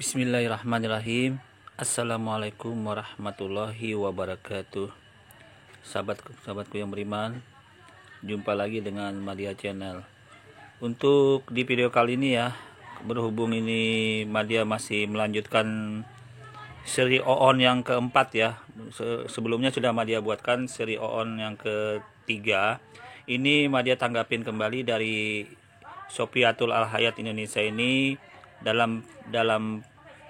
Bismillahirrahmanirrahim. Assalamualaikum warahmatullahi wabarakatuh. Sahabatku yang beriman, jumpa lagi dengan Madya Channel. Untuk di video kali ini ya, berhubung ini Madya masih melanjutkan seri OON yang keempat ya. Sebelumnya sudah Madya buatkan seri OON yang ketiga. Ini Madya tanggapin kembali dari Sofiatul Al-Hayat Indonesia ini dalam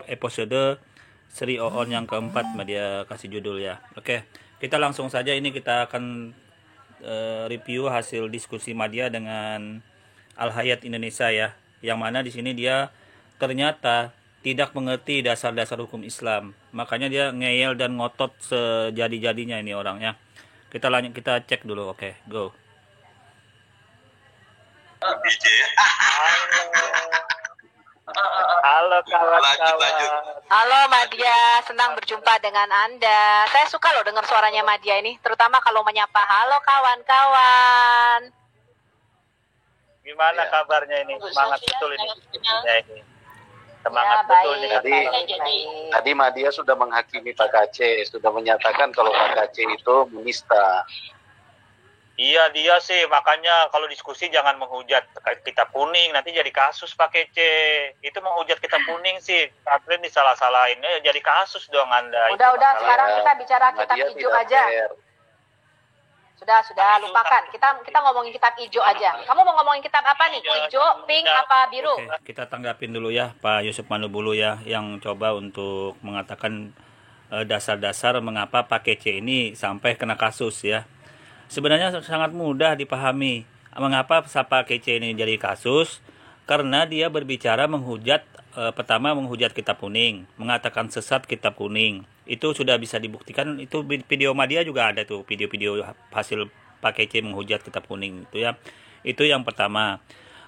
episode seri OON yang keempat Madya kasih judul ya. Oke, kita langsung saja, ini kita akan review hasil diskusi Madya dengan Al-Hayat Indonesia ya, yang mana di sini dia ternyata tidak mengerti dasar-dasar hukum Islam, makanya dia ngeyel dan ngotot sejadi-jadinya ini orangnya. Kita cek dulu. Oke, go. Halo kawan-kawan. Halo Madya, senang berjumpa dengan Anda. Saya suka loh dengar suaranya Madya ini, terutama kalau menyapa halo kawan-kawan. Gimana kabarnya ini? Semangat betul ini. Semangat Ya, betul baik. nih. Tadi Madya sudah menghakimi Pak Kaceh, sudah menyatakan kalau Pak Kaceh itu menista. Iya dia sih, makanya kalau diskusi jangan menghujat kitab kuning, nanti jadi kasus Pak Kece. Itu menghujat kitab kuning sih, Katrin disalah-salahin, jadi kasus dong Anda. Udah, sekarang kita bicara kitab Madya hijau tidak aja. fair. Sudah, lupakan. Kita ngomongin kitab hijau aja. Kamu mau ngomongin kitab apa nih? Hijau, pink, apa biru? Oke, kita tanggapin dulu ya Pak Yusuf Manubulu ya, yang coba untuk mengatakan dasar-dasar mengapa Pak Kece ini sampai kena kasus ya. Sebenarnya sangat mudah dipahami mengapa Pak Kece ini jadi kasus, karena dia berbicara menghujat, pertama menghujat kitab kuning, mengatakan sesat kitab kuning. Itu sudah bisa dibuktikan, itu video Madya juga ada tuh, video-video hasil Pak Kece menghujat kitab kuning itu ya. Itu yang pertama.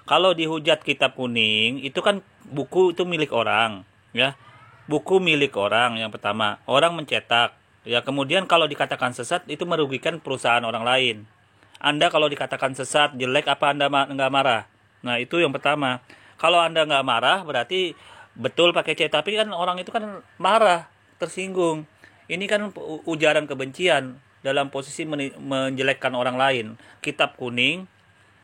Kalau dihujat kitab kuning, itu kan buku itu milik orang ya. Buku milik orang yang pertama, orang mencetak. Ya, kemudian kalau dikatakan sesat itu merugikan perusahaan orang lain. Anda kalau dikatakan sesat, jelek, apa Anda nggak marah? Nah, itu yang pertama. Kalau Anda nggak marah, berarti betul pakai C. Tapi kan orang itu kan marah, tersinggung. Ini kan ujaran kebencian dalam posisi menjelekkan orang lain. Kitab kuning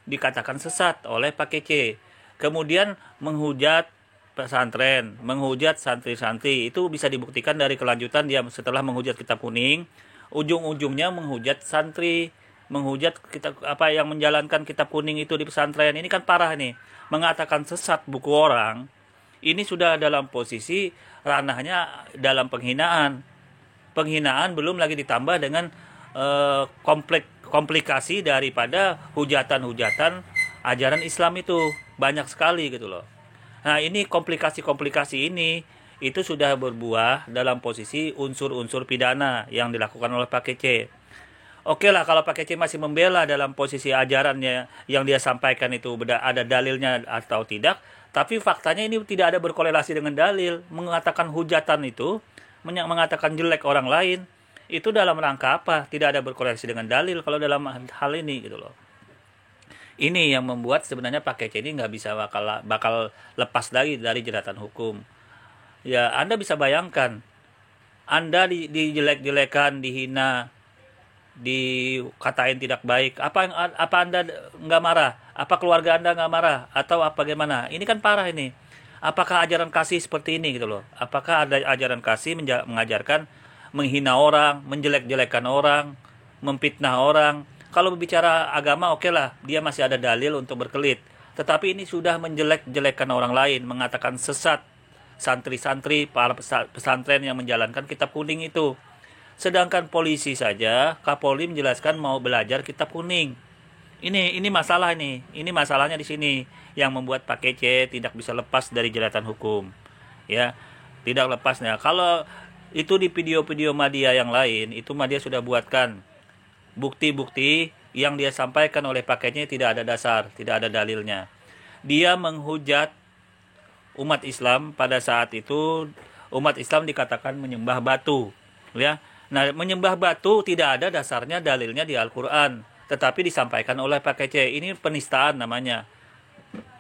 dikatakan sesat oleh Pak Kece. Kemudian menghujat pesantren, menghujat santri-santri, itu bisa dibuktikan dari kelanjutan dia setelah menghujat kitab kuning, ujung-ujungnya menghujat santri, menghujat kitab apa yang menjalankan kitab kuning itu di pesantren. Ini kan parah nih, mengatakan sesat buku orang. Ini sudah dalam posisi ranahnya dalam penghinaan. Penghinaan belum lagi ditambah dengan komplikasi daripada hujatan-hujatan ajaran Islam itu banyak sekali gitu loh. Nah, ini komplikasi-komplikasi ini itu sudah berbuah dalam posisi unsur-unsur pidana yang dilakukan oleh Pak Kece. Oke lah kalau Pak Kece masih membela dalam posisi ajarannya yang dia sampaikan itu ada dalilnya atau tidak, tapi faktanya ini tidak ada berkorelasi dengan dalil. Mengatakan hujatan itu, mengatakan jelek orang lain, itu dalam rangka apa? Tidak ada berkorelasi dengan dalil kalau dalam hal ini gitu loh. Ini yang membuat sebenarnya Pak Kece ini nggak bisa bakal lepas lagi dari jeratan hukum. Ya, Anda bisa bayangkan, Anda dijelek-jelekan, dihina, dikatain tidak baik. Apa Anda nggak marah? Apa keluarga Anda nggak marah? Atau apa bagaimana? Ini kan parah ini. Apakah ajaran kasih seperti ini gitu loh? Apakah ada ajaran kasih mengajarkan menghina orang, menjelek-jelekan orang, memfitnah orang? Kalau berbicara agama, oke lah, dia masih ada dalil untuk berkelit. Tetapi ini sudah menjelek-jelekan orang lain, mengatakan sesat santri-santri, para pesantren yang menjalankan kitab kuning itu. Sedangkan polisi saja, Kapolri menjelaskan mau belajar kitab kuning. Ini masalah nih. Ini masalahnya di sini yang membuat Pak Kece tidak bisa lepas dari jeratan hukum. Ya, tidak lepasnya. Kalau itu di video-video Madya yang lain, itu Madya sudah buatkan bukti-bukti yang dia sampaikan oleh pakainya tidak ada dasar, tidak ada dalilnya. Dia menghujat umat Islam pada saat itu. Umat Islam dikatakan menyembah batu, ya. Nah, menyembah batu tidak ada dasarnya, dalilnya di Al-Quran, tetapi disampaikan oleh Pak Kece. Ini penistaan namanya.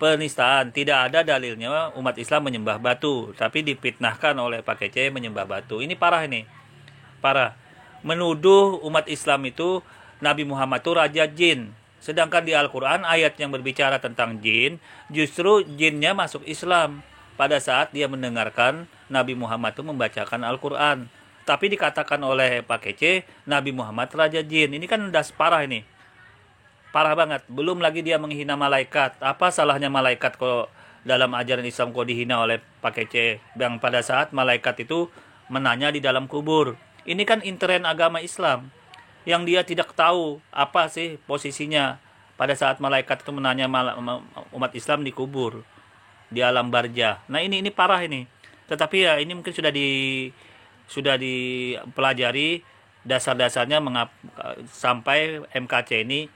penistaan. Tidak ada dalilnya umat Islam menyembah batu, tapi dipitnahkan oleh Pak Kece menyembah batu. Ini parah ini. Parah. Menuduh umat Islam itu Nabi Muhammad itu raja jin. Sedangkan di Al-Quran ayat yang berbicara tentang jin, justru jinnya masuk Islam pada saat dia mendengarkan Nabi Muhammad itu membacakan Al-Quran. Tapi dikatakan oleh Pak Kece, Nabi Muhammad raja jin. Ini kan udah parah ini. Parah banget. Belum lagi dia menghina malaikat. Apa salahnya malaikat kalau dalam ajaran Islam kok dihina oleh Pak Kece? Yang pada saat malaikat itu menanya di dalam kubur. Ini kan intern agama Islam. Yang dia tidak tahu apa sih posisinya pada saat malaikat itu menanya umat Islam di kubur. Di alam barzah. Nah ini parah ini. Tetapi ya ini mungkin sudah dipelajari dasar-dasarnya sampai MKC ini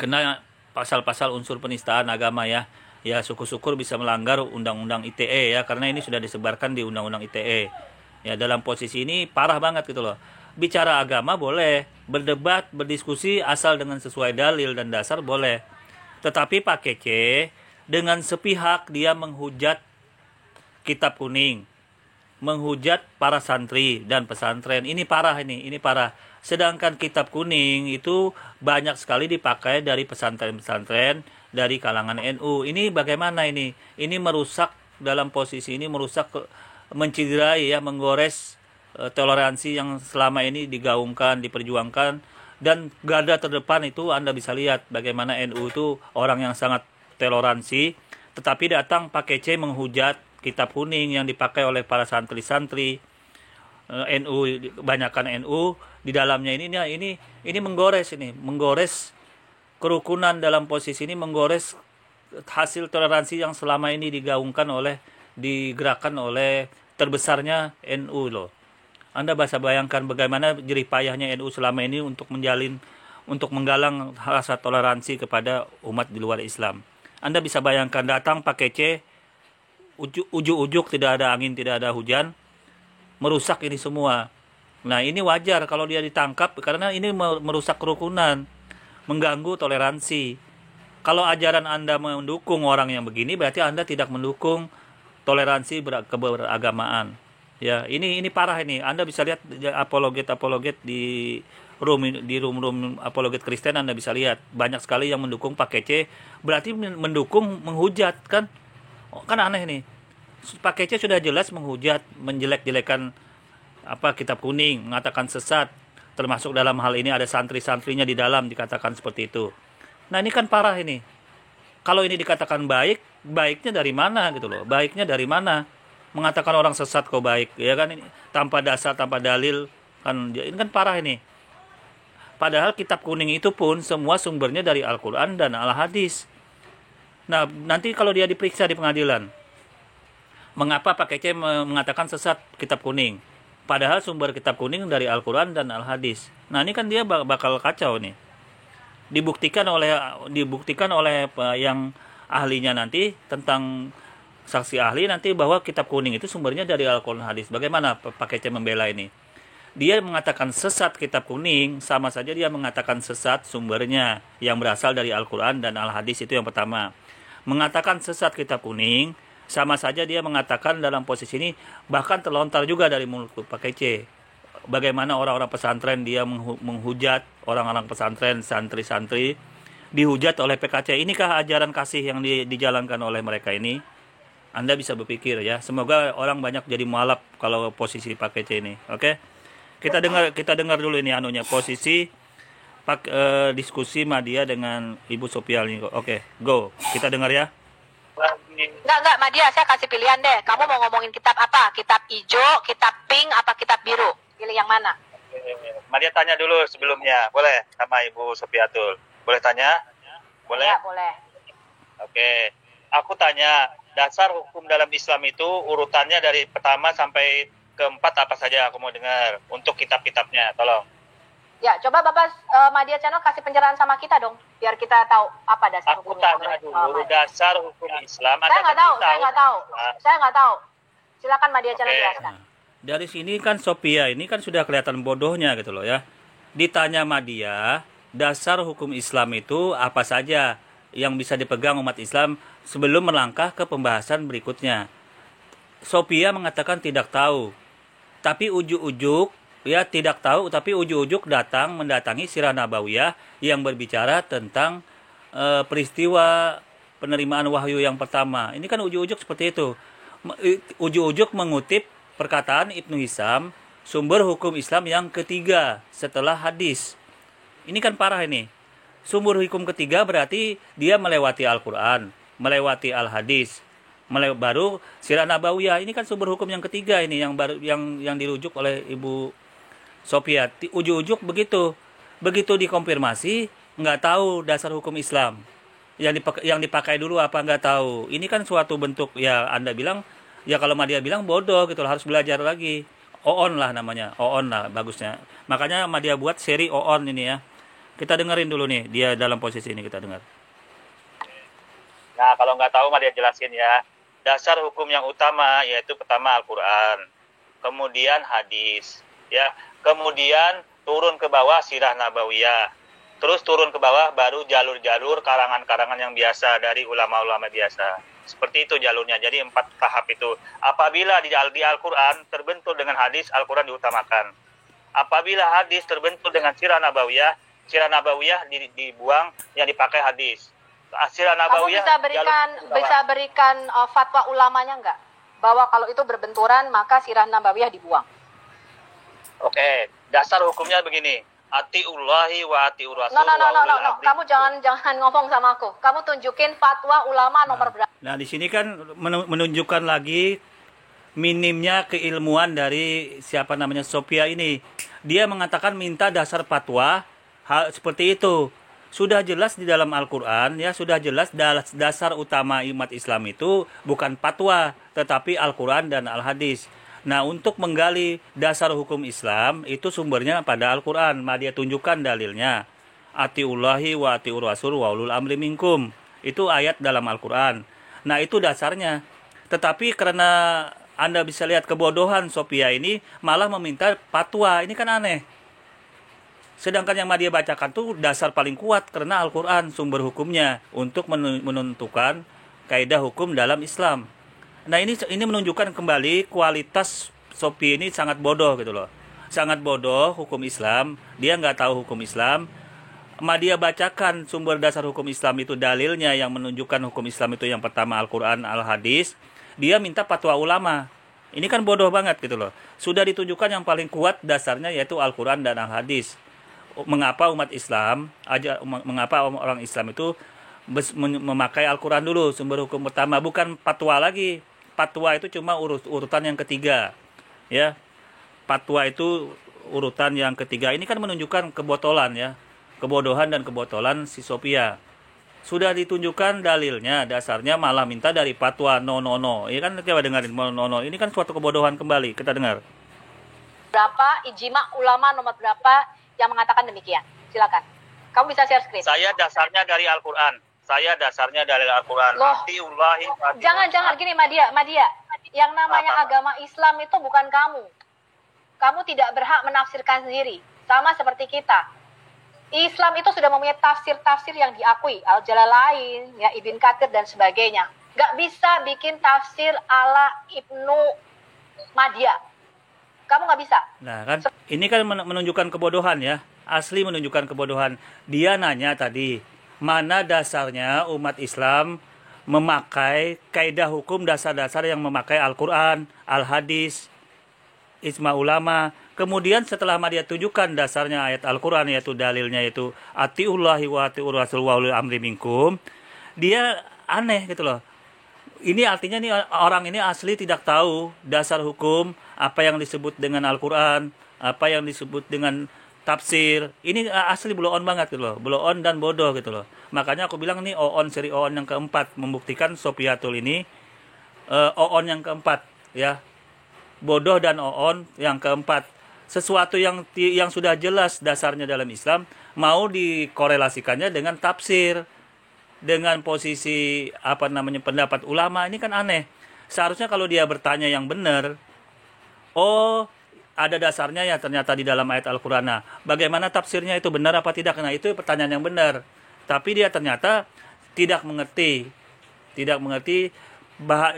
kena pasal-pasal unsur penistaan agama ya. Ya syukur-syukur bisa melanggar undang-undang ITE ya, karena ini sudah disebarkan di undang-undang ITE. Ya dalam posisi ini parah banget gitu loh. Bicara agama boleh, berdebat, berdiskusi asal dengan sesuai dalil dan dasar boleh. Tetapi Pak Kece dengan sepihak dia menghujat kitab kuning, menghujat para santri dan pesantren. Ini parah ini parah. Sedangkan kitab kuning itu banyak sekali dipakai dari pesantren-pesantren dari kalangan NU. Ini bagaimana ini? Ini merusak dalam posisi ini merusak, menciderai ya, menggores toleransi yang selama ini digaungkan, diperjuangkan, dan garda terdepan itu Anda bisa lihat bagaimana NU itu orang yang sangat toleransi, tetapi datang Pak Kece menghujat kitab kuning yang dipakai oleh para santri-santri NU, kebanyakan NU di dalamnya ini menggores kerukunan dalam posisi ini, menggores hasil toleransi yang selama ini digerakkan oleh terbesarnya NU loh. Anda bisa bayangkan bagaimana jerih payahnya NU selama ini untuk menggalang rasa toleransi kepada umat di luar Islam. Anda bisa bayangkan datang Pak Kece ujuk-ujuk, tidak ada angin, tidak ada hujan, merusak ini semua. Nah ini wajar kalau dia ditangkap karena ini merusak kerukunan, mengganggu toleransi. Kalau ajaran Anda mendukung orang yang begini, berarti Anda tidak mendukung toleransi keberagamaan. Ya ini parah ini. Anda bisa lihat apologet di room apologet Kristen, Anda bisa lihat banyak sekali yang mendukung Pak Kece, berarti mendukung menghujat kan? Kan aneh nih. Pak Kece sudah jelas menghujat, menjelek-jelekan kitab kuning, mengatakan sesat, termasuk dalam hal ini ada santri-santrinya di dalam dikatakan seperti itu. Nah ini kan parah ini. Kalau ini dikatakan baik, baiknya dari mana gitu loh? Baiknya dari mana? Mengatakan orang sesat kok baik, ya kan, ini tanpa dasar, tanpa dalil kan, ini kan parah ini. Padahal kitab kuning itu pun semua sumbernya dari Al-Quran dan Al-Hadis. Nah, nanti kalau dia diperiksa di pengadilan, mengapa Pak Kece mengatakan sesat kitab kuning? Padahal sumber kitab kuning dari Al-Quran dan Al-Hadis. Nah, ini kan dia bakal kacau nih. Dibuktikan oleh yang ahlinya nanti, tentang saksi ahli nanti, bahwa kitab kuning itu sumbernya dari Al-Quran dan Hadis. Bagaimana Pak Kece membela ini? Dia mengatakan sesat kitab kuning, sama saja dia mengatakan sesat sumbernya yang berasal dari Al-Quran dan Al-Hadis. Itu yang pertama. Mengatakan sesat kitab kuning, sama saja dia mengatakan dalam posisi ini, bahkan terlontar juga dari mulut Pak Kece. Bagaimana orang-orang pesantren dia menghujat, orang-orang pesantren, santri-santri, dihujat oleh PKC. Inikah ajaran kasih yang dijalankan oleh mereka ini? Anda bisa berpikir ya. Semoga orang banyak jadi mualaf kalau posisi Pak Kece ini. Oke? Kita dengar dulu ini posisi diskusi Madia dengan Ibu Sophia ini. Oke, go. Kita dengar ya. Enggak, Madia, saya kasih pilihan deh. Kamu mau ngomongin kitab apa? Kitab hijau, kitab pink, apa kitab biru? Pilih yang mana? Madia tanya dulu sebelumnya. Boleh sama Ibu Sofiatul? Boleh tanya? Boleh? Ya, boleh. Oke. Aku tanya, dasar hukum dalam Islam itu urutannya dari pertama sampai keempat apa saja, aku mau dengar untuk kitab-kitabnya, tolong. Ya, coba Bapak Madia Channel kasih pencerahan sama kita dong, biar kita tahu apa dasar hukumnya. Aku tanya dulu, dasar hukum Islam. Saya nggak tahu. Silakan Madia Channel jelaskan. Dari sini kan Sophia ini kan sudah kelihatan bodohnya gitu loh ya. Ditanya Madia, dasar hukum Islam itu apa saja? yang bisa dipegang umat Islam sebelum melangkah ke pembahasan berikutnya. Sophia mengatakan tidak tahu, tapi ujuk-ujuk ya tidak tahu, tapi ujuk-ujuk mendatangi Sirah Nabawiyah yang berbicara tentang peristiwa penerimaan wahyu yang pertama. Ini kan ujuk-ujuk seperti itu. Ujuk-ujuk mengutip perkataan Ibnu Hisham, sumber hukum Islam yang ketiga setelah hadis. Ini kan parah ini. Sumber hukum ketiga berarti dia melewati Al-Quran, melewati Al-Hadis, baru Sirah Nabawiyah. Ini kan sumber hukum yang ketiga ini yang baru yang dirujuk oleh Ibu Sophia. Ujuk-ujuk begitu. Begitu dikonfirmasi, nggak tahu dasar hukum Islam. Yang dipakai dulu apa nggak tahu. Ini kan suatu bentuk ya Anda bilang, ya kalau Madia bilang bodoh gitu loh, harus belajar lagi. Oon lah namanya, Oon lah bagusnya. Makanya Madia buat seri Oon ini ya. Kita dengerin dulu nih, dia dalam posisi ini kita dengar. Nah, kalau nggak tahu mah dia jelasin ya. Dasar hukum yang utama yaitu pertama Al-Quran, kemudian hadis, ya, kemudian turun ke bawah Sirah Nabawiyah, terus turun ke bawah baru jalur-jalur karangan-karangan yang biasa dari ulama-ulama biasa. Seperti itu jalurnya. Jadi 4 tahap itu. Apabila di Al-Quran terbentur dengan hadis, Al-Quran diutamakan. Apabila hadis terbentur dengan Sirah Nabawiyah dibuang, yang dipakai hadis. Sirah Kamu Nabawiyah bisa berikan fatwa ulamanya nggak? Bahwa kalau itu berbenturan maka Sirah Nabawiyah dibuang. Oke, dasar hukumnya begini. Atiullahi wa atiur rasul. No. Kamu jangan ngomong sama aku. Kamu tunjukin fatwa ulama nomor berapa. Nah, di sini kan menunjukkan lagi minimnya keilmuan dari siapa namanya Sophia ini. Dia mengatakan minta dasar fatwa hal seperti itu. Sudah jelas di dalam Al-Quran ya, sudah jelas dasar utama umat Islam itu bukan fatwa, tetapi Al-Quran dan Al-Hadis. Nah, untuk menggali dasar hukum Islam itu sumbernya pada Al-Quran. Dia tunjukkan dalilnya. Atiullahi wa atiur rasul wa ulul amri minkum. Itu ayat dalam Al-Quran. Nah, itu dasarnya. Tetapi karena Anda bisa lihat kebodohan Sophia ini malah meminta fatwa. Ini kan aneh. Sedangkan yang Madia bacakan tuh dasar paling kuat karena Al-Quran sumber hukumnya untuk menentukan kaidah hukum dalam Islam. Nah, ini menunjukkan kembali kualitas Sophie ini sangat bodoh gitu loh. Sangat bodoh hukum Islam. Dia nggak tahu hukum Islam. Madia bacakan sumber dasar hukum Islam itu dalilnya yang menunjukkan hukum Islam itu yang pertama Al-Quran, Al-Hadis. Dia minta fatwa ulama. Ini kan bodoh banget gitu loh. Sudah ditunjukkan yang paling kuat dasarnya yaitu Al-Quran dan Al-Hadis. Mengapa orang Islam itu memakai Al-Quran dulu sumber hukum pertama, bukan fatwa lagi. Fatwa itu cuma urutan yang ketiga ya. Fatwa itu urutan yang ketiga. Ini kan menunjukkan kebotolan ya, kebodohan dan kebotolan si Sophia. Sudah ditunjukkan dalilnya, dasarnya malah minta dari fatwa. No. Ini kan coba dengerin no. Ini kan suatu kebodohan kembali. Kita dengar. Berapa ijma ulama nomor berapa yang mengatakan demikian? Silakan. Kamu bisa share screen. Saya dasarnya dari Al-Quran. Loh, jangan gini Madia. Yang namanya agama Islam itu bukan kamu. Kamu tidak berhak menafsirkan sendiri. Sama seperti kita. Islam itu sudah mempunyai tafsir-tafsir yang diakui. Al-Jalalain, ya, Ibn Katsir dan sebagainya. Gak bisa bikin tafsir ala Ibnu Madia. Kamu nggak bisa. Nah kan, ini kan menunjukkan kebodohan ya. Asli menunjukkan kebodohan. Dia nanya tadi, mana dasarnya umat Islam memakai kaidah hukum dasar-dasar yang memakai Al-Quran, Al-Hadis, ijma ulama. Kemudian setelah dia tunjukkan dasarnya ayat Al-Quran, yaitu dalilnya yaitu atiullahi wa atiur rasul wa ulul amri minkum, dia aneh gitu loh. Ini artinya nih orang ini asli tidak tahu dasar hukum, apa yang disebut dengan Al-Quran, apa yang disebut dengan tafsir. Ini asli blow on banget gitu loh, blow on dan bodoh gitu loh. Makanya aku bilang nih seri on yang keempat membuktikan Sophiatul ini on yang keempat ya. Bodoh dan on yang keempat. Sesuatu yang sudah jelas dasarnya dalam Islam mau dikorelasikannya dengan tafsir, dengan posisi pendapat ulama. Ini kan aneh. Seharusnya kalau dia bertanya yang benar, ada dasarnya ya ternyata di dalam ayat Al-Quran. Nah, bagaimana tafsirnya itu benar apa tidak? Nah, itu pertanyaan yang benar. Tapi dia ternyata tidak mengerti.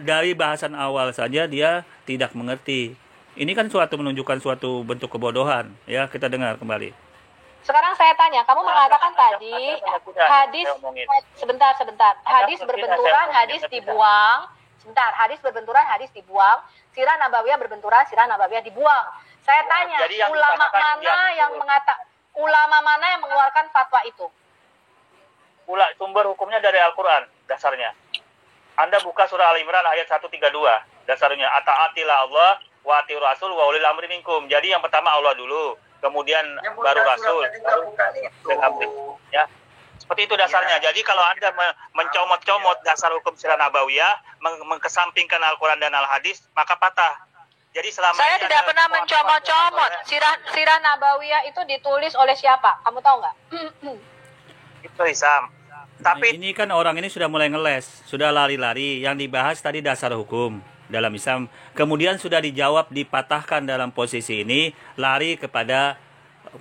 Dari bahasan awal saja dia tidak mengerti. Ini kan menunjukkan suatu bentuk kebodohan. Ya, kita dengar kembali. Sekarang saya tanya, kamu mengatakan tadi hadis sebentar. Hadis berbenturan, hadis dibuang. Sebentar, hadis berbenturan, hadis dibuang. Sirah nabawiyah berbenturan, sirah nabawiyah dibuang. Saya tanya, ulama mana yang mengeluarkan fatwa itu? Sumber hukumnya dari Al-Qur'an dasarnya. Anda buka surah Al-Imran ayat 132. Dasarnya ata'atilah Allah wa ati rasul wa ulil amri minkum. Jadi yang pertama Allah dulu, kemudian baru Rasul, baru ya. Seperti itu dasarnya. Jadi kalau Anda mencomot-comot dasar hukum sirah nabawiyah, mengkesampingkan Al-Quran dan Al-Hadis, maka patah. Jadi selama saya tidak pernah mencomot-comot. Sirah nabawiyah itu ditulis oleh siapa? Kamu tahu nggak? Itu Isam. Tapi ini kan orang ini sudah mulai ngeles, sudah lari-lari. Yang dibahas tadi dasar hukum dalam Islam. Kemudian sudah dijawab, dipatahkan dalam posisi ini, lari kepada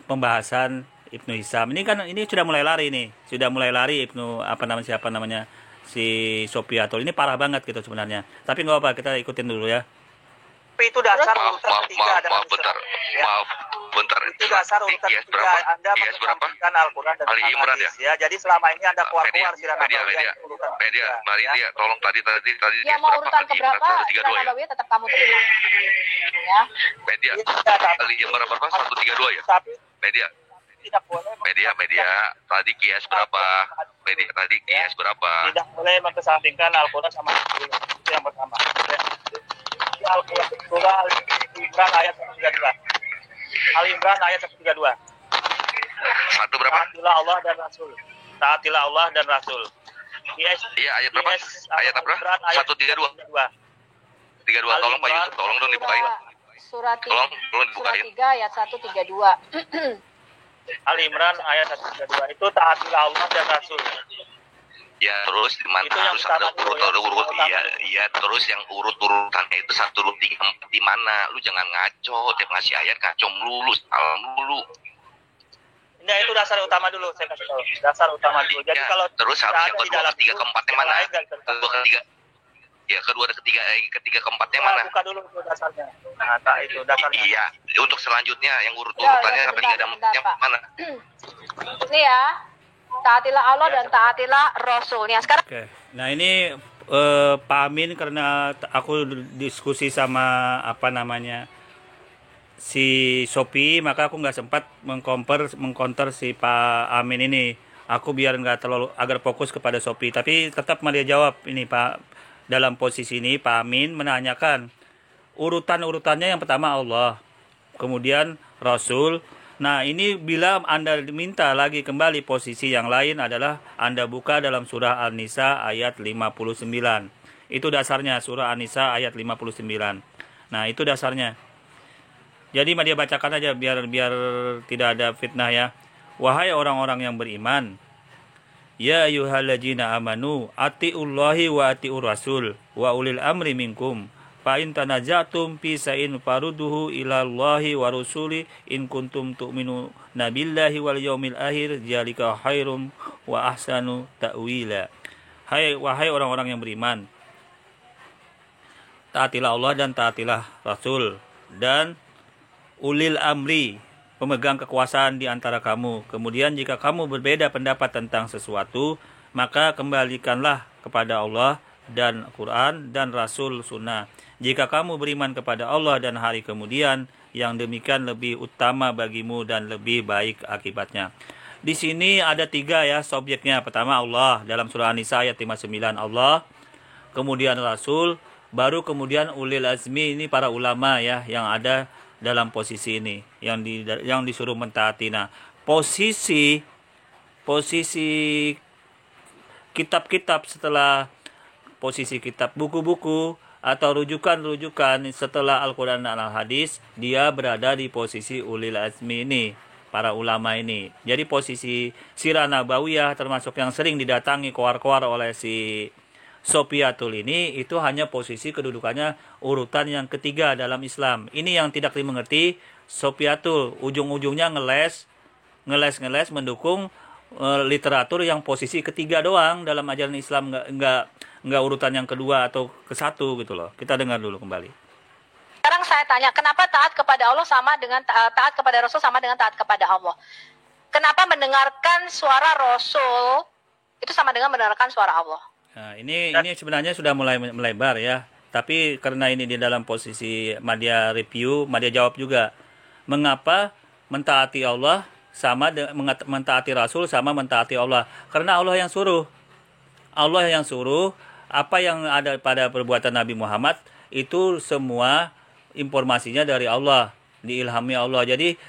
pembahasan Ibnu Hisam. Ini sudah mulai lari nih. Sudah mulai lari Ibnu si Sopiatul. Ini parah banget gitu sebenarnya. Tapi nggak apa, kita ikutin dulu ya. Tapi itu dasar urutan ketiga maaf, bentar. Itu dasar urutan ketiga. Anda mengesampingkan Al-Quran dan Al-Hadis ya. Jadi selama ini Anda keluar-keluar sirah nabawiyah. Media, tolong tadi ya, mau urutan keberapa sirah nabawiyah tetap kamu terima. Ya. Media, kali yang berapa? 132 ya? Media. Tidak boleh. Media. Tadi kias berapa? Tidak boleh mengesampingkan Al-Quran sama Al-Hadis. Itu yang pertama. Al-Quran surah Al-Imran ayat 132. Al-Imran ayat 132. Satu berapa? Taatilah Allah dan Rasul. Taatilah Allah dan Rasul. Iya, ayat berapa? Ayat apa? 132. 32. Tolong Pak Yusuf, tolong dong dibukain. Surat 3 ayat 132. Al-Imran ayat 132 itu taatilah Allah dan Rasul. Ya, terus di mana harus ada urut. Iya, terus yang urut-urutannya itu 1, 2, 3, 4 di mana? Lu jangan ngaco, tiap ngasih ayat ngaco melulu, salah melulu. Nah, itu dasar utama dulu, saya kasih tahu. Dasar utama dulu. Jadi ya, kalau terus harusnya kedua, ketiga, keempatnya mana? Ketiga, keempatnya mana? Buka dulu itu dasarnya. Nah, itu dasarnya. Iya, untuk selanjutnya yang urut-urutannya sampai 3 mana? Ini ya. Taatilah Allah dan taatilah Rasulnya. Sekarang. Oke. Nah, ini Pak Amin, karena aku diskusi sama si Sopi, maka aku nggak sempat mengcounter si Pak Amin ini. Aku biar nggak terlalu, agar fokus kepada Sopi. Tapi tetap dia jawab ini Pak. Dalam posisi ini Pak Amin menanyakan urutannya, yang pertama Allah, kemudian Rasul. Nah, ini bila Anda minta lagi kembali posisi yang lain adalah Anda buka dalam surah An-Nisa ayat 59. Itu dasarnya, surah An-Nisa ayat 59. Nah, itu dasarnya. Jadi dia bacakan aja biar tidak ada fitnah ya. Wahai orang-orang yang beriman, ya ayyuhalladzina amanu atiullahi wa atiur rasul wa ulil amri minkum. Fa in tanazatum fi sa'in farudduhu ila Allahi wa rasuli in kuntum tu'minuna billahi wal yaumil akhir zalika khairum wa ahsanu ta'wila. Wahai orang-orang yang beriman, taatilah Allah dan taatilah Rasul dan ulil amri, pemegang kekuasaan di antara kamu. Kemudian jika kamu berbeda pendapat tentang sesuatu, maka kembalikanlah kepada Allah dan Quran dan Rasul Sunnah. Jika kamu beriman kepada Allah dan hari kemudian, yang demikian lebih utama bagimu dan lebih baik akibatnya. Di sini ada 3 ya subjeknya. Pertama Allah, dalam surah An-Nisa ayat 59 Allah, kemudian Rasul, baru kemudian ulil azmi, ini para ulama ya yang ada dalam posisi ini, yang disuruh mentaati. Nah, posisi kitab-kitab setelah posisi kitab, buku-buku atau rujukan-rujukan setelah Al-Quran dan Al-Hadis, dia berada di posisi ulil azmi ini, para ulama ini. Jadi posisi sirah nabawiyah termasuk yang sering didatangi koar-koar oleh si Sopiatul ini, itu hanya posisi kedudukannya urutan yang ketiga dalam Islam. Ini yang tidak dimengerti Sopiatul, ujung-ujungnya ngeles mendukung literatur yang posisi ketiga doang dalam ajaran Islam, nggak urutan yang kedua atau ke satu gitu loh. Kita dengar dulu kembali. Sekarang saya tanya, kenapa taat kepada Allah sama dengan taat kepada Rasul sama dengan taat kepada Allah? Kenapa mendengarkan suara Rasul itu sama dengan mendengarkan suara Allah? Nah, ini sebenarnya sudah mulai melebar ya. Tapi karena ini di dalam posisi Madya review, Madya jawab juga. Mengapa mentaati Allah sama mentaati Rasul sama mentaati Allah? Karena Allah yang suruh. Allah yang suruh, apa yang ada pada perbuatan Nabi Muhammad itu semua informasinya dari Allah, diilhami Allah. Jadi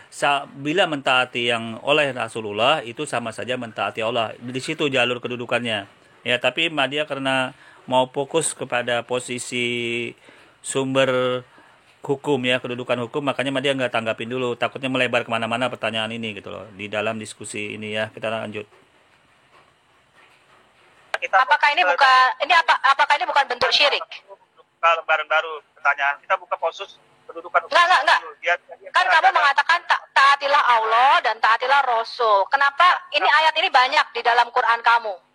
bila mentaati yang oleh Rasulullah itu sama saja mentaati Allah. Di situ jalur kedudukannya. Ya, tapi Madya karena mau fokus kepada posisi sumber hukum ya, kedudukan hukum, makanya Madya nggak tanggapin dulu. Takutnya melebar kemana-mana pertanyaan ini gitu loh. Di dalam diskusi ini ya, kita lanjut. Apakah ini bukan bentuk syirik? Lembaran baru pertanyaan. Kita buka khusus kedudukan. Enggak. Kan kamu mengatakan taatilah Allah dan taatilah Rasul. Kenapa ini ayat ini banyak di dalam Quran kamu?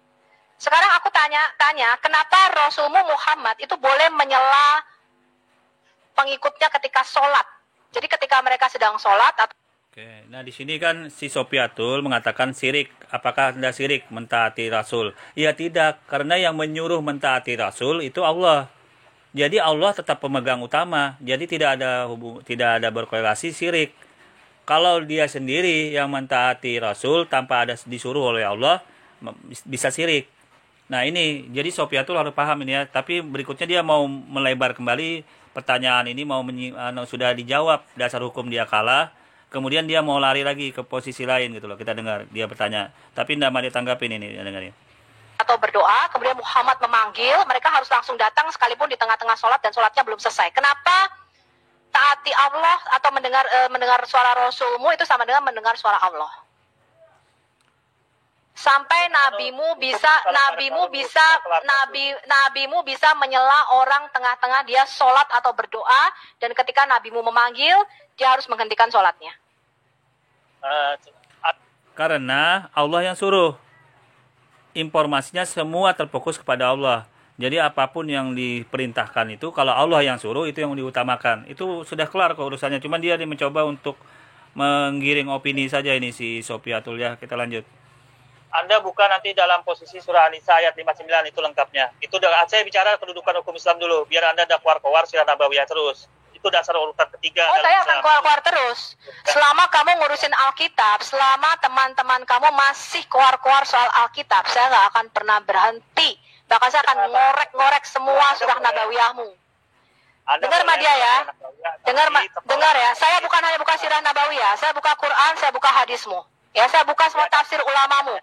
Sekarang aku tanya, kenapa Rasulmu Muhammad itu boleh menyela pengikutnya ketika sholat? Jadi ketika mereka sedang sholat atau... Oke, nah di sini kan si Sopiatul mengatakan syirik. Apakah Anda syirik mentaati Rasul? Ya tidak, karena yang menyuruh mentaati Rasul itu Allah. Jadi Allah tetap pemegang utama. Jadi tidak ada berkorelasi syirik. Kalau dia sendiri yang mentaati Rasul tanpa ada disuruh oleh Allah, bisa syirik. Nah ini, jadi Sopiatul harus paham ini ya. Tapi berikutnya dia mau melebar kembali pertanyaan ini, sudah dijawab dasar hukum dia kalah. Kemudian dia mau lari lagi ke posisi lain gitu loh. Kita dengar dia bertanya. Tapi tidak mau ditanggapin ini, dengarin. Atau berdoa, kemudian Muhammad memanggil, mereka harus langsung datang sekalipun di tengah-tengah sholat dan sholatnya belum selesai. Kenapa taati Allah atau mendengar suara Rasulmu itu sama dengan mendengar suara Allah? Sampai nabimu bisa menyela orang tengah-tengah dia sholat atau berdoa, dan ketika nabimu memanggil, dia harus menghentikan sholatnya. Karena Allah yang suruh. Informasinya semua terfokus kepada Allah. Jadi apapun yang diperintahkan itu, kalau Allah yang suruh itu yang diutamakan. Itu sudah kelar keurusannya. Cuma dia mencoba untuk menggiring opini saja ini si Sopiatul ya. Kita lanjut. Anda buka nanti dalam posisi surah An-Nisa ayat 59 itu lengkapnya. Itu saya bicara kedudukan hukum Islam dulu, biar Anda ada keluar-keluar sirah nabawiyah terus. Itu dasar urutan ketiga. Oh, saya akan keluar-keluar terus. Selama kamu ngurusin Alkitab, selama teman-teman kamu masih keluar-keluar soal Alkitab, saya nggak akan pernah berhenti. Bahkan saya akan ngorek-ngorek semua surah nabawiyahmu. Dengar Madya ya. Dengar ya. Saya bukan hanya buka sirah nabawiyah, saya buka Quran, saya buka hadismu. Ya, saya buka semua tafsir ulamamu.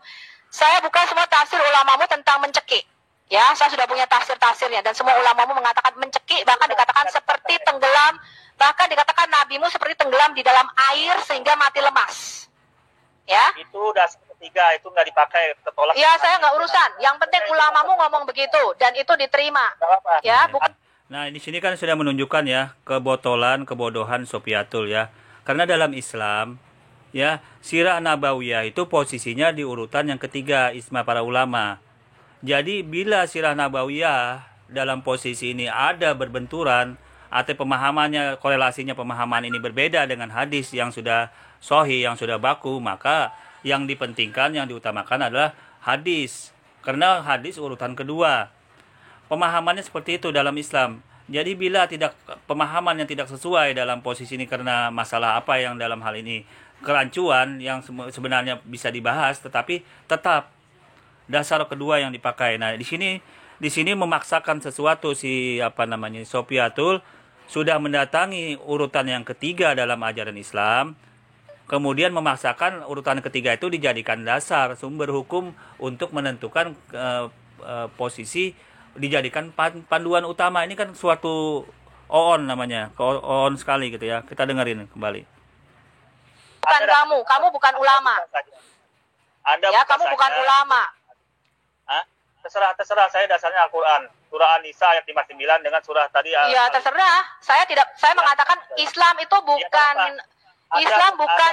Saya buka semua tafsir ulamamu tentang mencekik. Ya, saya sudah punya tafsir-tafsirnya dan semua ulamamu mengatakan mencekik, bahkan dikatakan seperti tenggelam, bahkan dikatakan nabimu seperti tenggelam di dalam air sehingga mati lemas. Ya. Itu dasar ketiga, itu nggak dipakai, tertolak. Ya, saya nggak urusan. Yang penting ulamamu ngomong begitu dan itu diterima. Ya, bukan. Nah, di sini kan sudah menunjukkan ya kebodohan Sopiatul ya. Karena dalam Islam ya, sirah nabawiyah itu posisinya di urutan yang ketiga ijma para ulama. Jadi bila sirah nabawiyah dalam posisi ini ada berbenturan atau pemahamannya, korelasinya pemahaman ini berbeda dengan hadis yang sudah sahih, yang sudah baku, maka yang dipentingkan, yang diutamakan adalah hadis. Karena hadis urutan kedua. Pemahamannya seperti itu dalam Islam. Jadi bila pemahaman yang tidak sesuai dalam posisi ini karena masalah apa yang dalam hal ini kerancuan yang sebenarnya bisa dibahas, tetapi tetap dasar kedua yang dipakai. Nah, di sini memaksakan sesuatu si Sopiatul sudah mendatangi urutan yang ketiga dalam ajaran Islam. Kemudian memaksakan urutan ketiga itu dijadikan dasar sumber hukum untuk menentukan posisi, dijadikan panduan utama. Ini kan suatu oon namanya, oon sekali gitu ya. Kita dengerin kembali. Bukan kamu bukan ulama. Kamu bukan ulama. Terserah, saya dasarnya Al-Quran. Surah An-Nisa ayat 59 dengan surah tadi. Iya, terserah. Saya mengatakan Islam itu bukan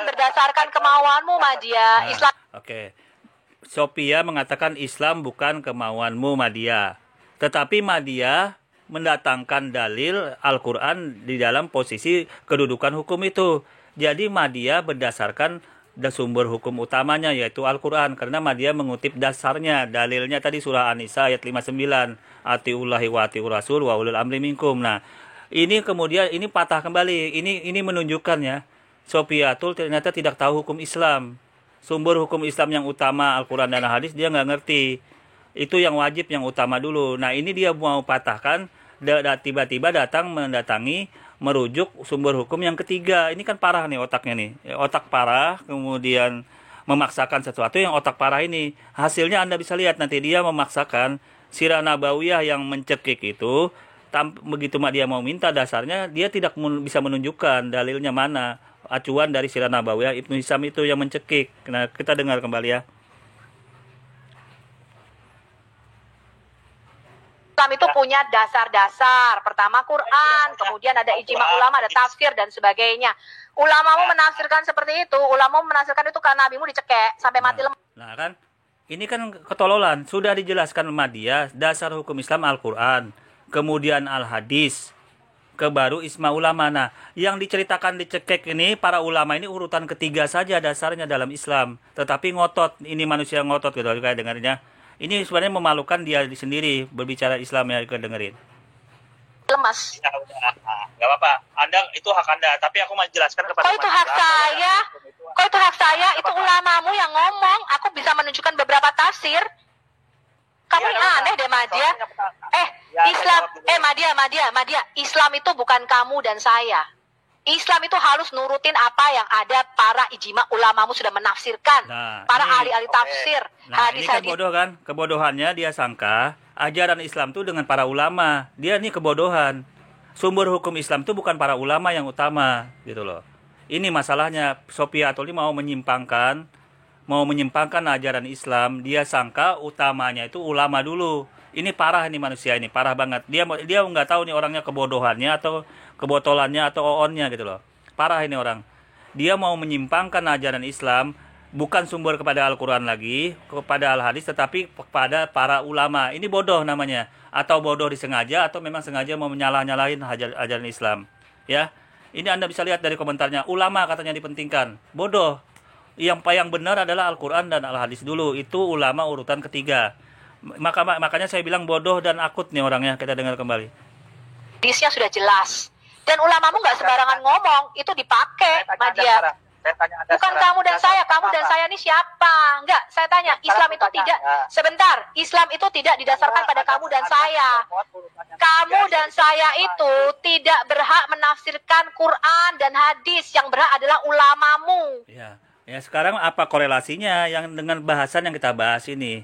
berdasarkan kemauanmu, Madya. Islam. Oke. Sophia mengatakan Islam bukan kemauanmu Madia. Tetapi Madia mendatangkan dalil Al-Quran di dalam posisi kedudukan hukum itu. Jadi Madia berdasarkan sumber hukum utamanya yaitu Al-Quran. Karena Madia mengutip dasarnya. Dalilnya tadi surah An-Nisa ayat 59. Atiullahi wa atiur rasul wa ulul amri minkum. Nah, ini kemudian ini patah kembali. Ini menunjukkan ya, Sophiatul ternyata tidak tahu hukum Islam. Sumber hukum Islam yang utama Al-Quran dan Hadis dia nggak ngerti. Itu yang wajib, yang utama dulu. Nah ini dia mau patahkan, tiba-tiba mendatangi, merujuk sumber hukum yang ketiga. Ini kan parah nih otaknya nih. Otak parah, kemudian memaksakan sesuatu yang otak parah ini. Hasilnya Anda bisa lihat nanti dia memaksakan Sirah Nabawiyah yang mencekik itu. Begitu dia mau minta dasarnya, dia tidak bisa menunjukkan dalilnya mana. Acuan dari Sirah Nabawiyah Ibnu Hisam itu yang mencekik. Nah, kita dengar kembali ya. Islam itu punya dasar-dasar. Pertama Quran, kemudian ada ijma ulama, ada tafsir dan sebagainya. Ulamamu menafsirkan seperti itu, ulamamu menafsirkan itu karena nabimu dicekek sampai mati lemah. Nah kan, ini kan ketololan. Sudah dijelaskan sama dia dasar hukum Islam Al-Quran, kemudian Al-Hadis, baru ijma ulama. Nah, yang diceritakan dicekek ini para ulama ini urutan ketiga saja dasarnya dalam Islam. Tetapi ngotot, ini manusia ngotot gitu kayak dengarnya. Ini sebenarnya memalukan dia sendiri berbicara Islam ya, kita dengerin. Lemas. Ya udah, nggak apa-apa. Anda itu hak Anda, tapi aku mau jelaskan kepada Kok itu hak saya? Kok itu hak saya? Itu ulamamu yang ngomong. Aku bisa menunjukkan beberapa tafsir. Kamu ini aneh deh, Madia. Islam, Madia. Islam itu bukan kamu dan saya. Islam itu harus nurutin apa yang ada para ijma ulamamu sudah menafsirkan. Nah, para ahli-ahli tafsir. Nah, ini kan bodoh kan? Kebodohannya dia sangka ajaran Islam itu dengan para ulama. Dia ini kebodohan. Sumber hukum Islam itu bukan para ulama yang utama, gitu loh. Ini masalahnya. Sophiatul ini mau menyimpangkan ajaran Islam. Dia sangka utamanya itu ulama dulu. Ini parah nih manusia ini, parah banget. Dia nggak tahu nih orangnya kebodohannya atau kebotolannya atau oonnya gitu loh. Parah ini orang. Dia mau menyimpangkan ajaran Islam, bukan sumber kepada Al-Quran lagi, kepada Al-Hadis, tetapi kepada para ulama. Ini bodoh namanya. Atau bodoh disengaja, atau memang sengaja mau menyalah-nyalahin ajaran Islam. Ya, ini Anda bisa lihat dari komentarnya. Ulama katanya dipentingkan. Bodoh. Yang benar adalah Al-Quran dan Al-Hadis dulu. Itu ulama urutan ketiga. Makanya saya bilang bodoh dan akut nih orangnya. Kita dengar kembali. Hadisnya sudah jelas. Dan ulamamu nggak sembarangan ngomong. Itu dipakai, Madia. Bukan kamu dan saya. Kamu dan saya ini siapa? Enggak, saya tanya. Islam itu tidak. Sebentar. Islam itu tidak didasarkan pada kamu dan saya. Kamu dan saya itu tidak berhak menafsirkan Quran dan hadis. Yang berhak adalah ulamamu. Ya, sekarang apa korelasinya yang dengan bahasan yang kita bahas ini?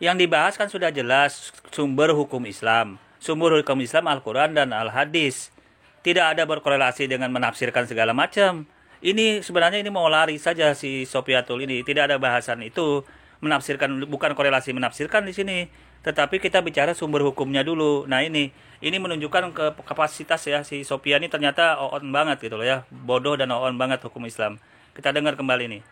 Yang dibahas kan sudah jelas sumber hukum Islam. Sumber hukum Islam Al-Quran dan Al-Hadis. Tidak ada berkorelasi dengan menafsirkan segala macam. Ini sebenarnya ini mau lari saja si Sophiatul ini. Tidak ada bahasan itu menafsirkan, bukan korelasi menafsirkan di sini. Tetapi kita bicara sumber hukumnya dulu. Nah ini menunjukkan kapasitas ya si Sophia ini ternyata on banget gitu loh ya. Bodoh dan on banget hukum Islam. Kita dengar kembali nih.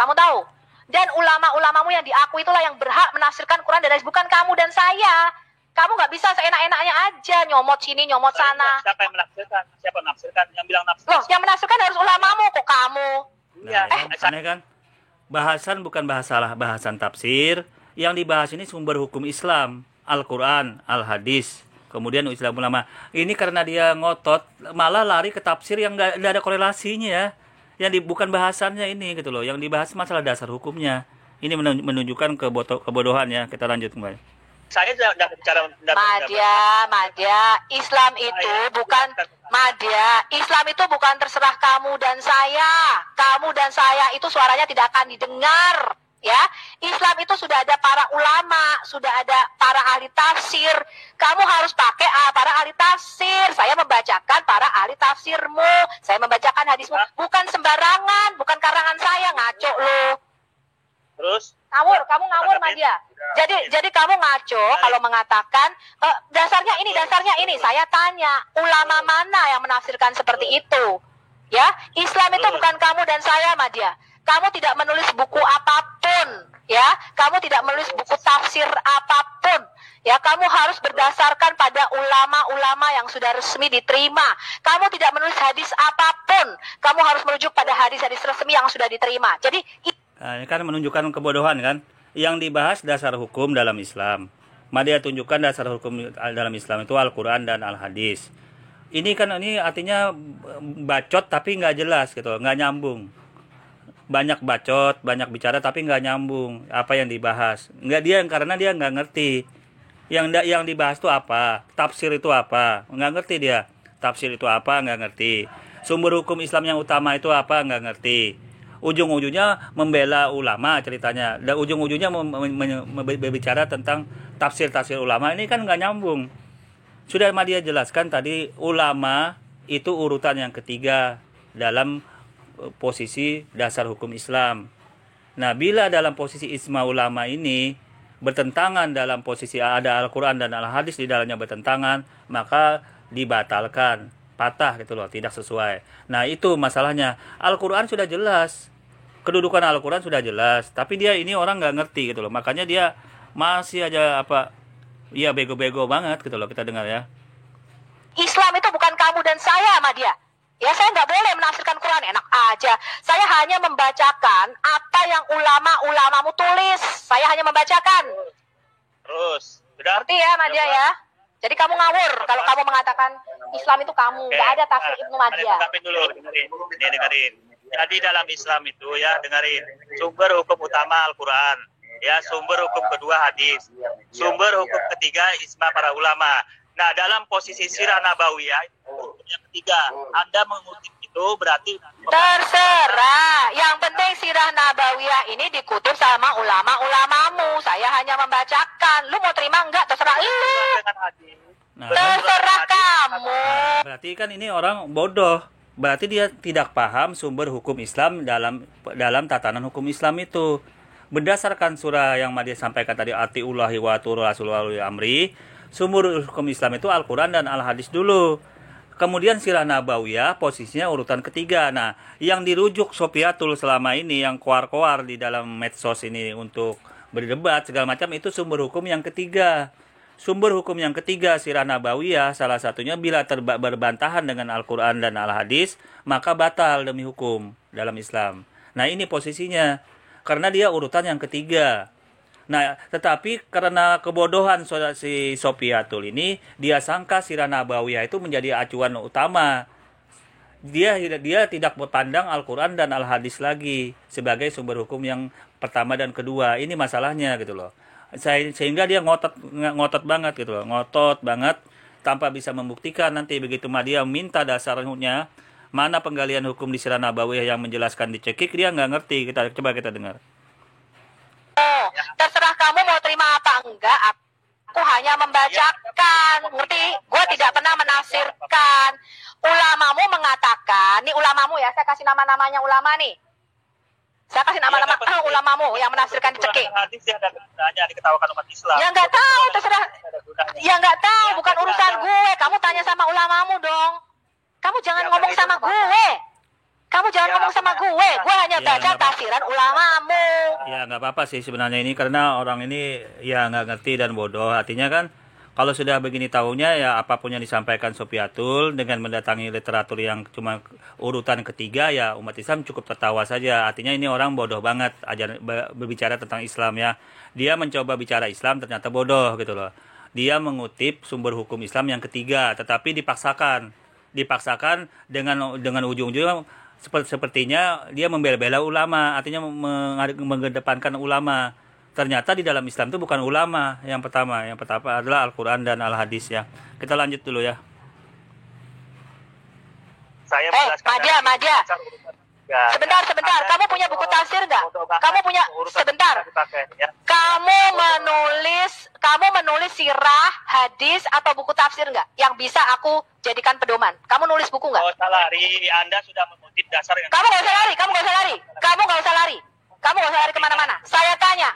Kamu tahu? Dan ulama-ulamamu yang diakui itulah yang berhak menafsirkan Quran dan hadis, bukan kamu dan saya. Kamu nggak bisa seenak-enaknya aja nyomot sini, nyomot sana. Siapa yang menafsirkan? Siapa menafsirkan? Yang bilang nafsirkan? Loh, yang menafsirkan harus ulamamu, kok kamu? Nah, aneh kan? Bahasan bukan bahasan tafsir. Yang dibahas ini sumber hukum Islam, Al-Quran, Al-Hadis, kemudian Islam ulama. Ini karena dia ngotot, malah lari ke tafsir yang nggak ada korelasinya ya. Yang bukan bahasannya ini gitu loh. Yang dibahas masalah dasar hukumnya. Ini menunjukkan kebodohan ya. Kita lanjut kembali. Saya sudah bicara. Madia, Islam itu bukan Islam itu bukan terserah kamu dan saya. Kamu dan saya itu suaranya tidak akan didengar. Ya, Islam itu sudah ada para ulama, sudah ada para ahli tafsir. Kamu harus pakai para ahli tafsir. Saya membacakan para ahli tafsirmu, saya membacakan hadismu, bukan sembarangan, bukan karangan saya. Ngaco lo. Terus? Kamu ngawur, Madia. Jadi kamu ngaco kalau mengatakan dasarnya ini. Saya tanya, ulama mana yang menafsirkan seperti itu? Ya, Islam itu bukan kamu dan saya, Madia. Kamu tidak menulis buku apapun, ya. Kamu tidak menulis buku tafsir apapun. Ya, kamu harus berdasarkan pada ulama-ulama yang sudah resmi diterima. Kamu tidak menulis hadis apapun. Kamu harus merujuk pada hadis-hadis resmi yang sudah diterima. Jadi Nah, ini kan menunjukkan kebodohan kan. Yang dibahas dasar hukum dalam Islam. Dia tunjukkan dasar hukum dalam Islam itu Al-Quran dan Al-Hadis. Ini kan ini artinya bacot tapi nggak jelas gitu, nggak nyambung. Banyak bacot, banyak bicara tapi nggak nyambung apa yang dibahas. Karena dia nggak ngerti. Yang dibahas itu apa? Tafsir itu apa? Nggak ngerti dia. Tafsir itu apa? Nggak ngerti. Sumber hukum Islam yang utama itu apa? Nggak ngerti. Ujung-ujungnya membela ulama ceritanya. Dan ujung-ujungnya berbicara tentang tafsir-tafsir ulama. Ini kan nggak nyambung. Sudah dia jelaskan tadi, ulama itu urutan yang ketiga dalam posisi dasar hukum Islam. Nah, bila dalam posisi ijma ulama ini bertentangan dalam posisi ada Al-Quran dan Al-Hadis di dalamnya bertentangan, maka dibatalkan, patah gitu loh, tidak sesuai. Nah, itu masalahnya. Al-Quran sudah jelas, kedudukan Al-Quran sudah jelas, tapi dia ini orang nggak ngerti gitu loh, makanya dia masih aja bego-bego banget gitu loh, kita dengar ya. Islam itu bukan kamu dan saya sama dia. Ya, saya nggak boleh menafsirkan Quran, enak aja. Saya hanya membacakan apa yang ulama-ulamamu tulis. Saya hanya membacakan. Terus, sudah? Ngerti ya, Madia ya? Jadi kamu ngawur kalau kamu mengatakan Islam itu kamu. Nggak ada tafsir Ibnu Madia. Dengerin dulu, dengerin. Jadi dalam Islam itu ya, dengerin. Sumber hukum utama Al-Quran. Ya, sumber hukum kedua hadis. Sumber hukum ketiga ijma para ulama. Nah, dalam posisi sirah nabawiyah yang ketiga, Anda mengutip itu berarti terserah. Yang penting sirah nabawiyah ini dikutip sama ulama-ulamamu. Saya hanya membacakan. Lu mau terima enggak? Terserah lu. Terserah kamu. Berarti kan ini orang bodoh. Berarti dia tidak paham sumber hukum Islam dalam tatanan hukum Islam itu. Berdasarkan surah yang dia sampaikan tadi, atiullahi wa atiur rasulul amri, sumber hukum Islam itu Al-Quran dan Al-Hadis dulu. Kemudian sirah nabawiyah posisinya urutan ketiga. Nah, yang dirujuk Sofiatul selama ini, yang koar-koar di dalam medsos ini untuk berdebat segala macam, itu sumber hukum yang ketiga. Sumber hukum yang ketiga sirah nabawiyah salah satunya bila berbantahan dengan Al-Quran dan Al-Hadis, maka batal demi hukum dalam Islam. Nah, ini posisinya karena dia urutan yang ketiga. Nah, tetapi karena kebodohan si Sofiatul ini, dia sangka sirah nabawiyah itu menjadi acuan utama. Dia tidak berpandang Al-Quran dan Al-Hadis lagi sebagai sumber hukum yang pertama dan kedua. Ini masalahnya gitu loh. Sehingga dia ngotot banget gitu loh. Ngotot banget tanpa bisa membuktikan. Nanti begitu dia minta dasarnya, mana penggalian hukum di sirah nabawiyah yang menjelaskan dicekik, dia nggak ngerti. Coba kita dengar. Terserah kamu mau terima apa enggak. Aku hanya membacakan, ngerti? Gue tidak pernah menafsirkan. Ulamamu mengatakan, nih ulamamu ya, saya kasih nama-namanya ulama nih. Saya kasih nama-nama ulamamu yang menafsirkan dicekik. Hadis ya ada gunanya diketawakan umat Islam. Ya nggak tahu, terserah. Ya nggak tahu, bukan urusan gue. Kamu tanya sama ulamamu dong. Kamu jangan ngomong sama gue. Kamu jangan ngomong sama gue hanya baca tafsiran ulamamu. Ya nggak apa-apa sih sebenarnya ini, karena orang ini ya nggak ngerti dan bodoh. Artinya kan kalau sudah begini tahunya ya apapun yang disampaikan Sofiatul dengan mendatangi literatur yang cuma urutan ketiga, ya umat Islam cukup tertawa saja. Artinya ini orang bodoh banget berbicara tentang Islam ya. Dia mencoba bicara Islam ternyata bodoh gitu loh. Dia mengutip sumber hukum Islam yang ketiga tetapi dipaksakan dengan ujung-ujungnya sepertinya dia membela-bela ulama, artinya mengedepankan ulama. Ternyata di dalam Islam itu bukan ulama yang pertama adalah Al-Quran dan Al-Hadis ya. Kita lanjut dulu ya. Saya Madia. Sebentar. Kamu punya buku tafsir nggak? Kamu menulis sirah, hadis atau buku tafsir nggak? Yang bisa aku jadikan pedoman. Kamu nulis buku nggak? Nggak usah lari. Anda sudah mengutip dasar yang... Kamu nggak usah lari. Kamu nggak usah lari kemana-mana. Saya tanya,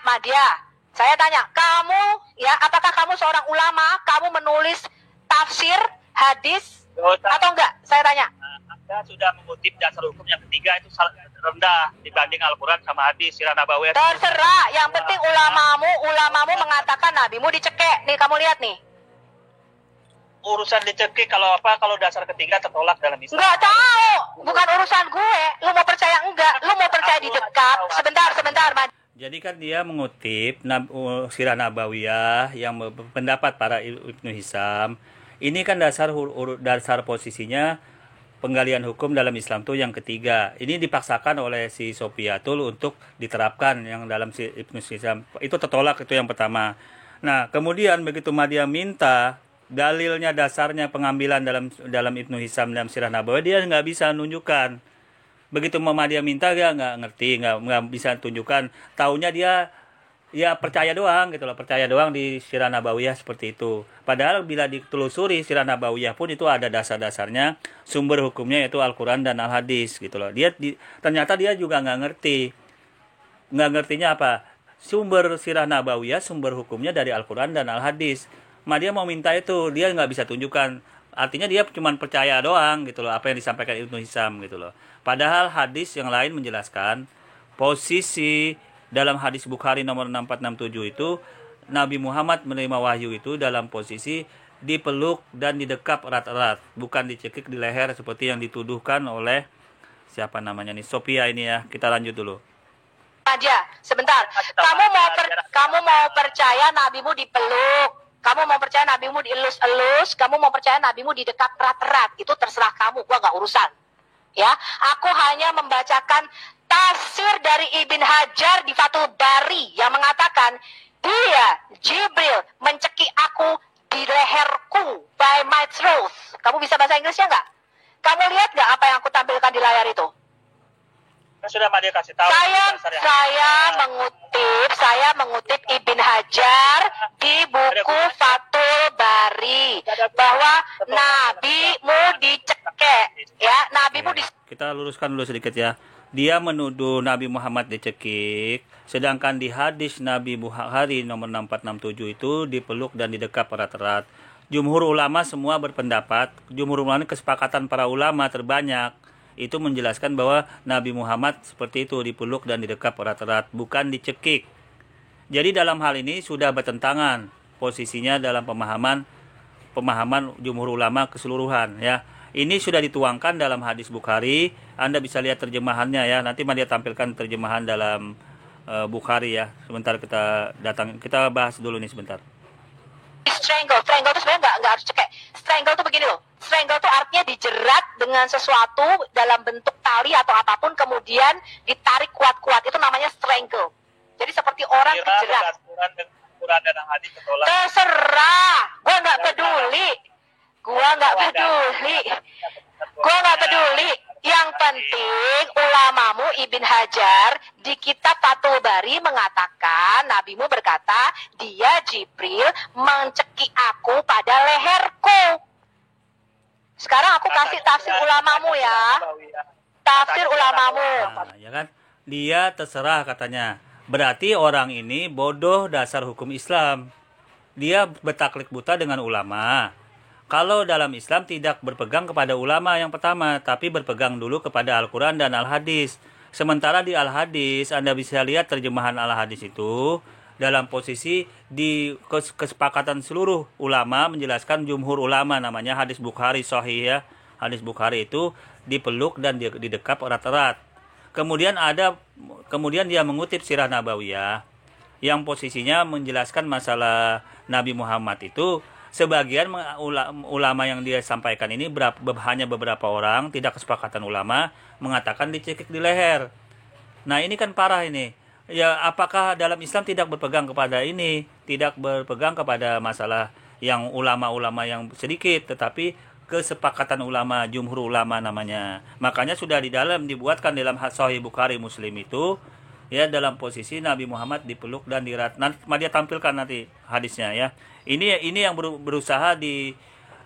Madia. Saya tanya, kamu ya, apakah kamu seorang ulama? Kamu menulis tafsir, hadis atau enggak? Saya tanya. Anda sudah mengutip dasar hukum yang ketiga itu rendah dibanding Al-Quran sama hadis sirah nabawiyah. Terserah, yang penting ulamamu mengatakan nabimu dicekek. Nih kamu lihat nih. Urusan dicekik kalau dasar ketiga tertolak dalam Islam. Nggak tahu, bukan urusan gue. Lu mau percaya enggak? Lu mau percaya didekap? Sebentar, Mad. Jadi kan dia mengutip sirah nabawiyah yang pendapat para Ibnu Hisam. Ini kan dasar posisinya penggalian hukum dalam Islam tuh yang ketiga. Ini dipaksakan oleh si Sofiatul untuk diterapkan yang dalam si Ibnu Hisam. Itu tertolak, itu yang pertama. Nah, kemudian begitu Madya minta dalilnya, dasarnya pengambilan dalam Ibnu Hisam dalam sirah nabawiyah, dia nggak bisa nunjukkan. Begitu Muhammadiyah minta dia nggak ngerti, nggak bisa tunjukkan. Taunya dia ya percaya doang gitu loh, percaya doang di sirah nabawiyah seperti itu. Padahal bila ditelusuri sirah nabawiyah pun itu ada dasar-dasarnya, sumber hukumnya yaitu Al-Quran dan Al-Hadis gitu loh. Ternyata dia juga nggak ngerti. Nggak ngertinya apa? Sumber sirah nabawiyah, sumber hukumnya dari Al-Quran dan Al-Hadis. Dia mau minta itu, dia nggak bisa tunjukkan. Artinya dia cuma percaya doang gitu loh, apa yang disampaikan Ibnu Hisam gitu loh. Padahal hadis yang lain menjelaskan posisi dalam hadis Bukhari nomor 6467 itu Nabi Muhammad menerima wahyu itu dalam posisi dipeluk dan didekap erat-erat, bukan dicekik di leher seperti yang dituduhkan oleh siapa namanya nih, Sophia ini ya. Kita lanjut dulu. Aja, sebentar. Kamu mau percaya nabimu dipeluk? Kamu mau percaya nabimu dielus-elus? Kamu mau percaya nabimu didekap erat-erat? Itu terserah kamu, gua nggak urusan. Ya, aku hanya membacakan tafsir dari Ibn Hajar di Fathul Bari yang mengatakan dia Jibril mencekik aku di leherku by my throat. Kamu bisa bahasa Inggrisnya nggak? Kamu lihat nggak apa yang aku tampilkan di layar itu? Sudah Madya kasih tahu. Saya mengutip Ibn Hajar di buku Fathul Bari bahwa nabimu dicekek, ya, nabimu Kita luruskan dulu sedikit ya. Dia menuduh Nabi Muhammad dicekik, sedangkan di hadis Nabi Bukhari nomor 6467 itu dipeluk dan didekap erat-erat. Jumhur ulama semua berpendapat, jumhur ulama kesepakatan para ulama terbanyak itu menjelaskan bahwa Nabi Muhammad seperti itu, dipeluk dan didekap erat-erat, bukan dicekik. Jadi dalam hal ini sudah bertentangan posisinya dalam pemahaman jumhur ulama keseluruhan ya. Ini sudah dituangkan dalam hadis Bukhari. Anda bisa lihat terjemahannya ya. Nanti Madya tampilkan terjemahan dalam Bukhari ya. Sebentar kita bahas dulu nih sebentar. Strangle itu sebenarnya nggak harus cekek. Strangle itu begini loh. Strangle itu artinya dijerat dengan sesuatu dalam bentuk tali atau apapun, kemudian ditarik kuat-kuat. Itu namanya strangle. Jadi seperti orang dijerat. Quran dan hadis tertolak. Terserah, gue nggak peduli. Yang penting ulamamu Ibn Hajar di kitab Fathul Bari mengatakan nabimu berkata dia Jibril mencekik aku pada leherku. Sekarang aku kasih tafsir ulamamu ya. Tafsir ulamamu. Nah, ya kan? Dia terserah katanya. Berarti orang ini bodoh dasar hukum Islam. Dia bertaklid buta dengan ulama. Kalau dalam Islam tidak berpegang kepada ulama yang pertama, tapi berpegang dulu kepada Al-Quran dan Al-Hadis. Sementara di Al-Hadis, Anda bisa lihat terjemahan Al-Hadis itu dalam posisi di kesepakatan seluruh ulama menjelaskan jumhur ulama, namanya hadis Bukhari sahih ya. Hadis Bukhari itu dipeluk dan didekap erat-erat. Kemudian dia mengutip sirah nabawiyah yang posisinya menjelaskan masalah Nabi Muhammad itu. Sebagian ulama yang dia sampaikan ini hanya beberapa orang, tidak kesepakatan ulama, mengatakan dicekik di leher. Nah ini kan parah ini. Ya apakah dalam Islam tidak berpegang kepada ini, tidak berpegang kepada masalah yang ulama-ulama yang sedikit, tetapi kesepakatan ulama, jumhur ulama namanya. Makanya sudah dibuatkan dalam Sahih Bukhari Muslim itu, ya dalam posisi Nabi Muhammad dipeluk dan dirat. Nanti dia tampilkan nanti hadisnya ya. Ini yang berusaha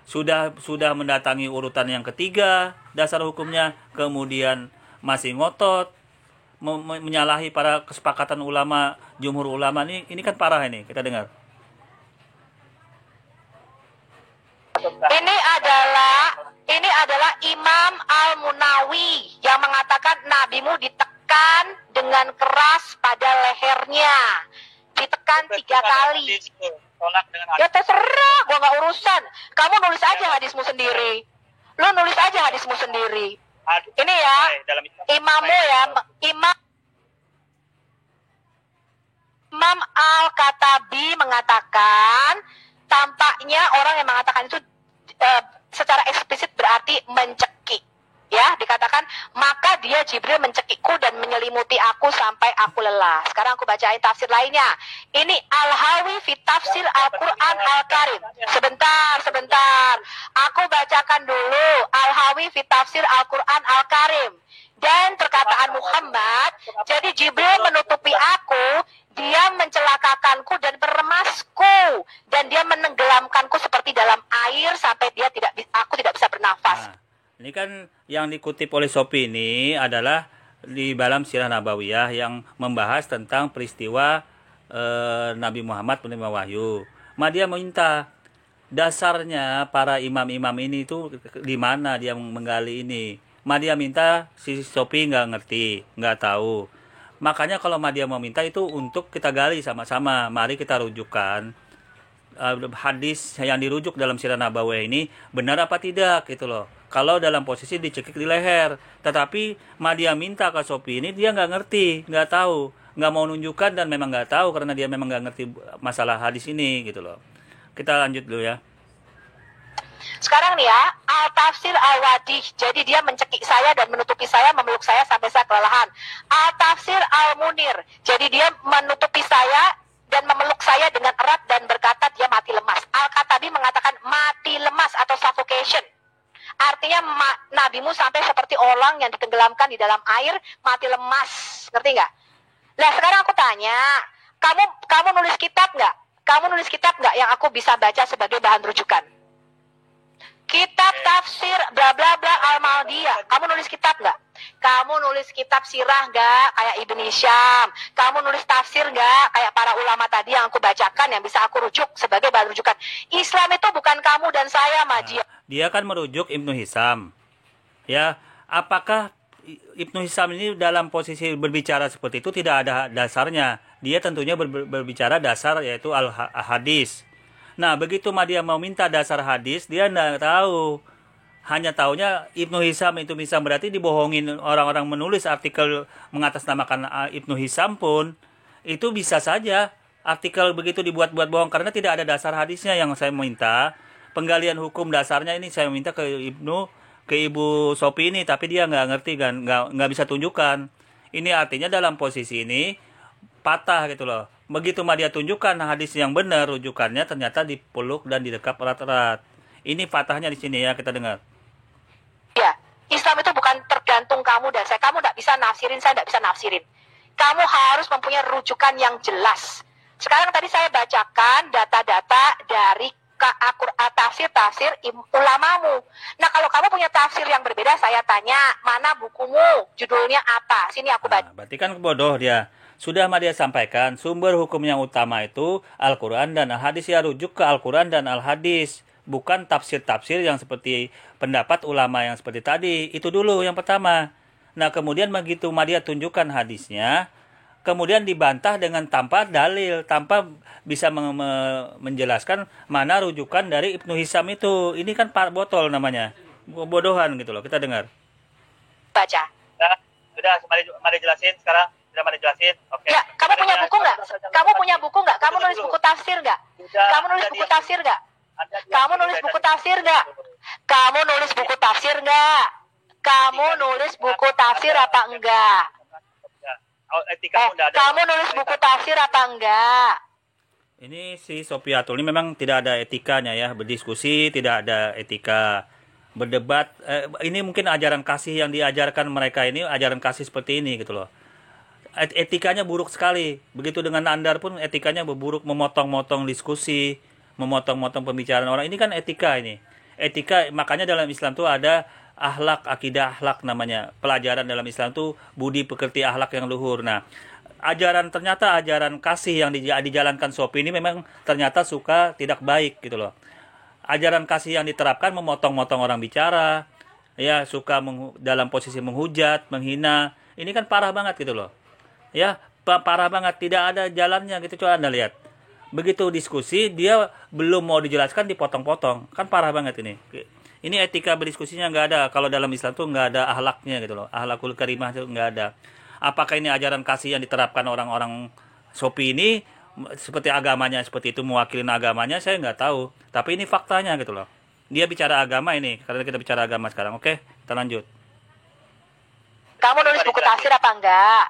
sudah mendatangi urutan yang ketiga dasar hukumnya, kemudian masih ngotot menyalahi para kesepakatan ulama, jumhur ulama. Ini kan parah ini. Kita dengar. Ini adalah Imam Al-Munawi yang mengatakan nabimu ditekan dengan keras pada lehernya. Ditekan 3 kali. Tolak dengan Ya terserah, gua nggak urusan. Kamu nulis aja hadismu sendiri. Lu nulis aja hadismu sendiri. Ini ya, imammu ya, Imam Al-Katabi mengatakan, tampaknya orang yang mengatakan itu secara eksplisit berarti mencekik. Ya, dikatakan, maka dia Jibril mencekikku dan menyelimuti aku sampai aku lelah. Sekarang aku bacain tafsir lainnya. Ini Al-Hawi fi Tafsir Al-Quran Al-Karim. Sebentar. Aku bacakan dulu Al-Hawi fi Tafsir Al-Quran Al-Karim. Dan perkataan Muhammad, jadi Jibril menutupi aku, dia mencelakakanku dan meremasku, dan dia menenggelamkanku seperti dalam air sampai aku tidak bisa bernafas. Nah, ini kan yang dikutip oleh Sopi ini adalah di dalam Sirah Nabawiyah yang membahas tentang peristiwa Nabi Muhammad menerima wahyu. Dia minta dasarnya para imam-imam ini itu di mana dia menggali ini. Dia minta, si Sopi nggak ngerti, nggak tahu. Makanya kalau dia mau minta itu untuk kita gali sama-sama. Mari kita rujukkan hadis yang dirujuk dalam Sirah Nabawiyah ini benar apa tidak gitu loh. Kalau dalam posisi dicekik di leher, tetapi dia minta ke Sopi ini dia nggak ngerti, nggak tahu, nggak mau nunjukkan dan memang nggak tahu karena dia memang nggak ngerti masalah hadis ini gitu loh. Kita lanjut dulu ya. Sekarang nih ya, Al-Tafsir Al-Wadih. Jadi dia mencekik saya dan menutupi saya, memeluk saya sampai saya kelelahan. Al-Tafsir Al-Munir. Jadi dia menutupi saya dan memeluk saya dengan erat dan berkata dia mati lemas. Al-Katabi mengatakan mati lemas atau suffocation. Artinya nabimu sampai seperti orang yang ditenggelamkan di dalam air, mati lemas. Ngerti nggak? Nah sekarang aku tanya, kamu nulis kitab nggak? Kamu nulis kitab nggak yang aku bisa baca sebagai bahan rujukan? Kitab tafsir bla bla bla Al-Maldiyah. Kamu nulis kitab nggak? Kamu nulis kitab sirah nggak? Kayak Ibn Hisham. Kamu nulis tafsir nggak? Kayak para ulama tadi yang aku bacakan yang bisa aku rujuk sebagai bahan rujukan. Islam itu bukan kamu dan saya, Maji. Dia kan merujuk Ibnu Hisham. Ya, apakah Ibnu Hisham ini dalam posisi berbicara seperti itu tidak ada dasarnya? Dia tentunya berbicara dasar yaitu al-hadis. Nah, begitu dia mau minta dasar hadis, dia tidak tahu. Hanya taunya Ibnu Hisham itu bisa berarti dibohongin orang-orang menulis artikel mengatasnamakan Ibnu Hisham pun. Itu bisa saja artikel begitu dibuat-buat bohong karena tidak ada dasar hadisnya yang saya minta. Penggalian hukum dasarnya ini saya minta ke Ibu Sopi ini, tapi dia nggak ngerti kan, nggak bisa tunjukkan. Ini artinya dalam posisi ini patah gitu loh. Begitu dia tunjukkan hadis yang benar rujukannya ternyata dipeluk dan didekap erat-erat. Ini patahnya di sini ya, kita dengar. Ya, Islam itu bukan tergantung kamu dan saya. Kamu tidak bisa nafsirin, saya tidak bisa nafsirin. Kamu harus mempunyai rujukan yang jelas. Sekarang tadi saya bacakan data-data dari tafsir ulamamu. Nah, kalau kamu punya tafsir yang berbeda, saya tanya, mana bukumu? Judulnya apa? Sini aku baca. Berarti kan bodoh dia. Sudah dia sampaikan, sumber hukum yang utama itu Al-Quran dan Al-Hadis, ya rujuk ke Al-Quran dan Al-Hadis. Bukan tafsir-tafsir yang seperti pendapat ulama yang seperti tadi. Itu dulu yang pertama. Nah, kemudian begitu dia tunjukkan hadisnya, kemudian dibantah dengan tanpa dalil, tanpa bisa menjelaskan mana rujukan dari Ibnu Hisham itu. Ini kan botol namanya. Bodohan gitu loh, kita dengar. Baca. Nah, sudah, mari jelasin sekarang. Sudah mari jelasin. Oke. Ya, kamu punya buku nggak? Kamu punya buku nggak? Kamu nulis buku tafsir nggak? Kamu nulis buku tafsir nggak? Kamu nulis buku tafsir nggak? Kamu nulis buku tafsir nggak? Kamu nulis buku tafsir apa enggak? Kamu nulis buku tafsir apa enggak? Ini si Sopiatul ini memang tidak ada etikanya ya, berdiskusi tidak ada etika, berdebat. Ini mungkin ajaran kasih yang diajarkan mereka ini, ajaran kasih seperti ini gitu loh. Etikanya buruk sekali. Begitu dengan Andar pun etikanya buruk, memotong-motong diskusi, memotong-motong pembicaraan orang. Ini kan etika ini. Etika, makanya dalam Islam tuh ada akhlak, akidah akhlak namanya. Pelajaran dalam Islam tuh budi pekerti akhlak yang luhur. Nah, ternyata ajaran kasih yang dijalankan Sopi ini memang ternyata suka tidak baik gitu loh. Ajaran kasih yang diterapkan memotong-motong orang bicara, ya suka dalam posisi menghujat, menghina. Ini kan parah banget gitu loh. Ya, parah banget, tidak ada jalannya gitu. Coba Anda lihat. Begitu diskusi dia belum mau dijelaskan dipotong-potong. Kan parah banget ini. Ini etika berdiskusinya nggak ada. Kalau dalam Islam tuh nggak ada ahlaknya gitu loh. Ahlakul karimah itu nggak ada. Apakah ini ajaran kasih yang diterapkan orang-orang Shopee ini seperti agamanya seperti itu, mewakili agamanya, saya nggak tahu. Tapi ini faktanya gitu loh. Dia bicara agama ini, karena kita bicara agama sekarang. Oke, kita lanjut. Kamu nulis buku tafsir apa enggak?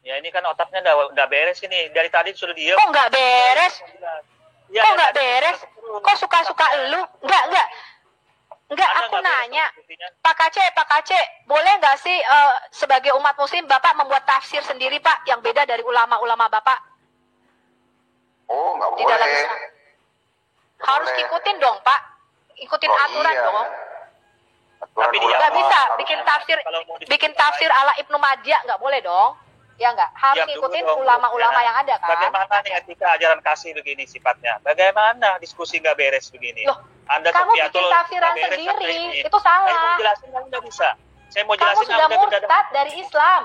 Ya ini kan otaknya udah beres ini. Dari tadi sudah diam. Kok nggak beres? Ya, Kok nggak beres? Kok suka-suka lu? Enggak. Aku nanya. Pak Kace, boleh nggak sih sebagai umat muslim Bapak membuat tafsir sendiri Pak yang beda dari ulama-ulama Bapak? Oh, nggak Di dalam boleh. Islam. Harus Boleh. ikutin dong Pak. Ikutin Oh, aturan iya. dong. Aturan Tapi dia ulama Nggak bisa harus bikin tafsir ala Ibnu Majah, nggak boleh dong. Ya nggak, harus Diam dulu ngikutin dong. ulama-ulama Ya. yang ada kan. Bagaimana nih etika ajaran kasih begini sifatnya? Bagaimana diskusi nggak beres begini? Loh, Anda kamu Sofiatul bikin tafsiran nggak beres sendiri, sampai ini. itu salah. Saya mau jelasin nggak bisa. Saya mau Kamu jelasin sudah Anda tidak murtad dari Islam.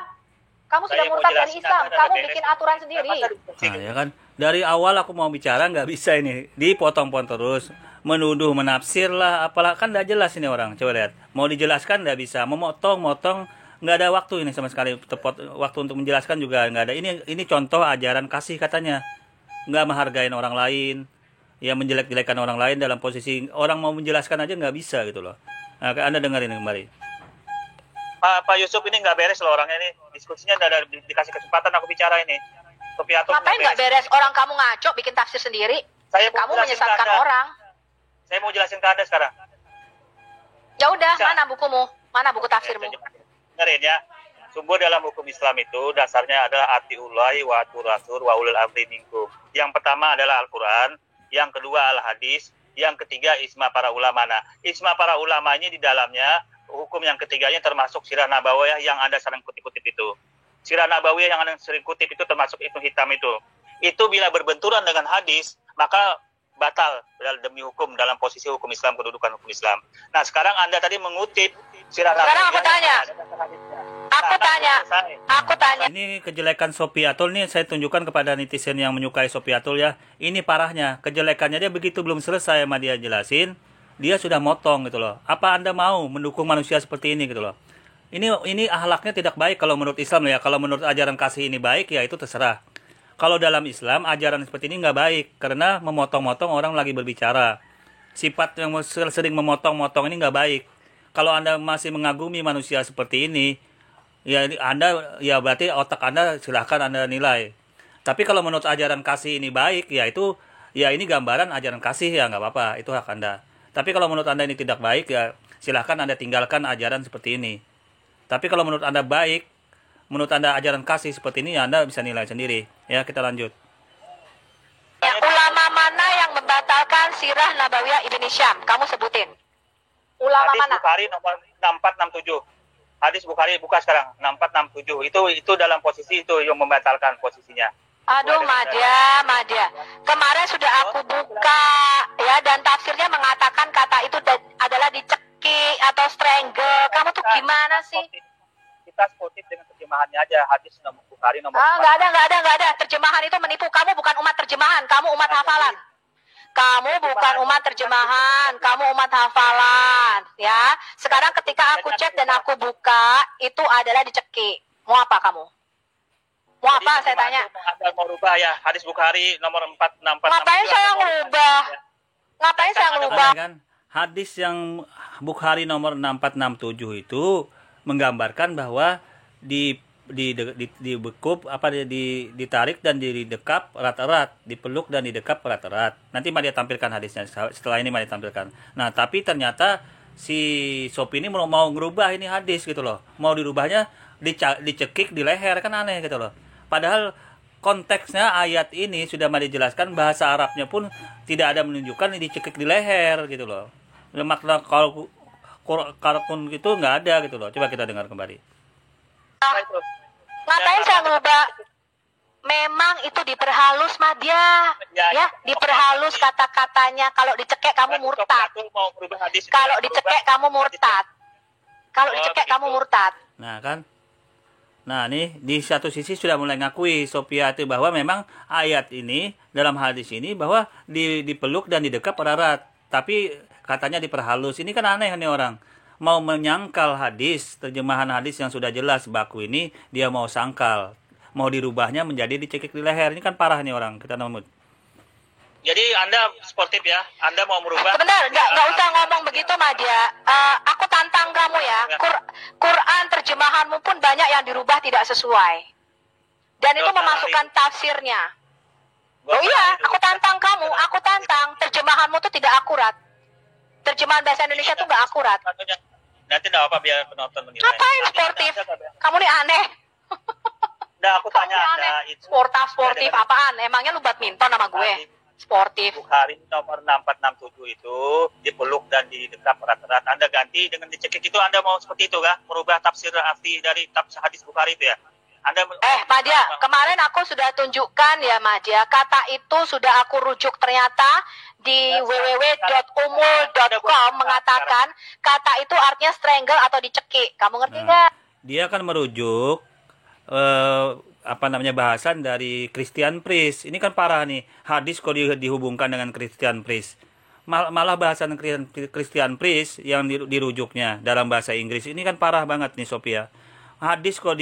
Kamu Saya sudah mau murtad dari jelasin, Islam. Anda Kamu beres. bikin aturan sendiri. Masa diskusi Nah, ya kan. Dari awal aku mau bicara nggak bisa ini, dipotong-potong terus, menuduh, menafsir lah, apalah, kan nggak jelas ini orang. Coba lihat, mau dijelaskan nggak bisa, memotong, nggak ada waktu ini sama sekali. Waktu untuk menjelaskan juga nggak ada. Ini contoh ajaran kasih katanya, nggak menghargain orang lain, ya menjelek-jelekan orang lain dalam posisi orang mau menjelaskan aja nggak bisa gitu loh. Nah, Anda dengerin kembali. Pak Yusuf ini nggak beres loh orangnya ini. Diskusinya nggak ada dikasih kesempatan aku bicara ini. Sofiatul Ngapain nggak beres? Orang kamu ngaco bikin tafsir sendiri. Saya mau Kamu jelasin ke menyesatkan Anda. orang. Saya mau jelasin ke Anda sekarang. Ya udah, Bisa. mana bukumu? Mana buku tafsirmu? Dengerin ya. Sumber dalam hukum Islam itu dasarnya adalah atiullahi wa atur rasul wa ulul amri minkum. Yang pertama adalah Al-Quran, yang kedua al-hadis, yang ketiga ijma para ulama. Nah, ijma para ulama ini di dalamnya hukum yang ketiganya termasuk sirah nabawiyah yang Anda sering kutip-kutip itu. Sirah nabawiyah yang Anda sering kutip itu termasuk itu hitam itu. Itu bila berbenturan dengan hadis, maka batal demi hukum dalam posisi hukum Islam, kedudukan hukum Islam. Nah, sekarang Anda tadi mengutip sirah nabawiyah. Sekarang aku tanya. Aku tanya. Ini kejelekan Sofiatul nih saya tunjukkan kepada netizen yang menyukai Sofiatul ya. Ini parahnya, kejelekannya dia begitu belum selesai sama dia jelasin, dia sudah motong gitu loh. Apa Anda mau mendukung manusia seperti ini gitu loh? Ini akhlaknya tidak baik kalau menurut Islam ya. Kalau menurut ajaran kasih ini baik ya itu terserah. Kalau dalam Islam ajaran seperti ini nggak baik karena memotong-motong orang lagi berbicara. Sifat yang sering memotong-motong ini nggak baik. Kalau Anda masih mengagumi manusia seperti ini, ya Anda ya berarti otak Anda silahkan Anda nilai. Tapi kalau menurut ajaran kasih ini baik, ya itu ya ini gambaran ajaran kasih ya nggak apa-apa, itu hak Anda. Tapi kalau menurut Anda ini tidak baik ya silahkan Anda tinggalkan ajaran seperti ini. Tapi kalau menurut Anda baik, menurut Anda ajaran kasih seperti ini ya Anda bisa nilai sendiri. Ya, kita lanjut. Ya, ulama mana yang membatalkan sirah nabawiyah Ibnu Syam? Kamu sebutin. Ulama Hadis mana? Bukhari nomor 6467. Hadis Bukhari buka sekarang 6467. Itu dalam posisi itu yang membatalkan posisinya. Aduh, Madya. Kemarin sudah aku buka ya, dan tafsirnya mengatakan kata itu adalah dicekik atau strangle. Kamu tuh gimana sih? Kita sportif dengan terjemahannya aja. Hadis nomor Bukhari nomor Nggak ada. Terjemahan itu menipu. Kamu bukan umat terjemahan. Kamu umat hafalan. Kamu bukan umat terjemahan. Kamu umat hafalan. Ya. Sekarang ketika aku cek dan aku buka, itu adalah dicekik. Mau apa kamu? Mau apa saya tanya? Anda mau rubah ya. Hadis Bukhari nomor 4647. Ngapain saya ngerubah? Ngapain saya ngerubah? Kan hadis yang Bukhari nomor 6467 itu menggambarkan bahwa dibekup ditarik dan didekap erat-erat, dipeluk dan didekap erat-erat. Nanti Madia tampilkan hadisnya, setelah ini Madia tampilkan. Nah, tapi ternyata si Sopi ini mau ngerubah ini hadis gitu loh. Mau dirubahnya dicekik di leher, kan aneh gitu loh. Padahal konteksnya ayat ini sudah Madia jelaskan, bahasa Arabnya pun tidak ada menunjukkan dicekik di leher gitu loh. Makna kalau Karkun gitu nggak ada gitu loh. Coba kita dengar kembali. Ngapain saya ngerubah? Memang itu diperhalus, Madya. Ya, diperhalus kata-katanya. Kalau dicekek kamu murtad. Kalau dicekek kamu murtad. Kalau Oh, dicekek begitu. kamu murtad. Nah kan, nah nih di satu sisi sudah mulai ngakui Sophia itu bahwa memang ayat ini dalam hadis ini bahwa dipeluk dan didekap erat, tapi katanya diperhalus. Ini kan aneh nih orang. Mau menyangkal hadis, terjemahan hadis yang sudah jelas baku ini dia mau sangkal, mau dirubahnya menjadi dicekik di leher. Ini kan parah nih orang. Kita nomor. Jadi Anda sportif ya? Anda mau merubah? Sebentar, nggak usah ngomong begitu, Madia. Aku tantang kamu ya. Quran terjemahanmu pun banyak yang dirubah tidak sesuai. Dan itu memasukkan tafsirnya. Oh iya, aku tantang kamu. Aku tantang. Terjemahanmu tuh tidak akurat. Terjemahan bahasa Indonesia tuh nggak akurat. Nanti nggak apa biar penonton menilai. Ngapain sportif? Kamu nih aneh. Nah, aku Kamu tanya nih Anda aneh. itu. Sportif apaan? Emangnya lu badminton sama gue? Sportif. Bukhari nomor 6467 itu dipeluk dan didekap erat-erat. Anda ganti dengan dicekik itu, Anda mau seperti itu kah? Merubah tafsir arti dari tafsir hadis Bukhari itu ya? Anda Madia, kemarin aku sudah tunjukkan ya Madia, kata itu sudah aku rujuk ternyata di www.umul.com mengatakan kata itu artinya strangle atau dicekik. Kamu ngerti nggak? Dia akan merujuk bahasan dari Christian Priest. Ini kan parah nih. Hadis kok dihubungkan dengan Christian Priest. Malah bahasan Christian Priest yang dirujuknya dalam bahasa Inggris. Ini kan parah banget nih Sophia. Hadis kok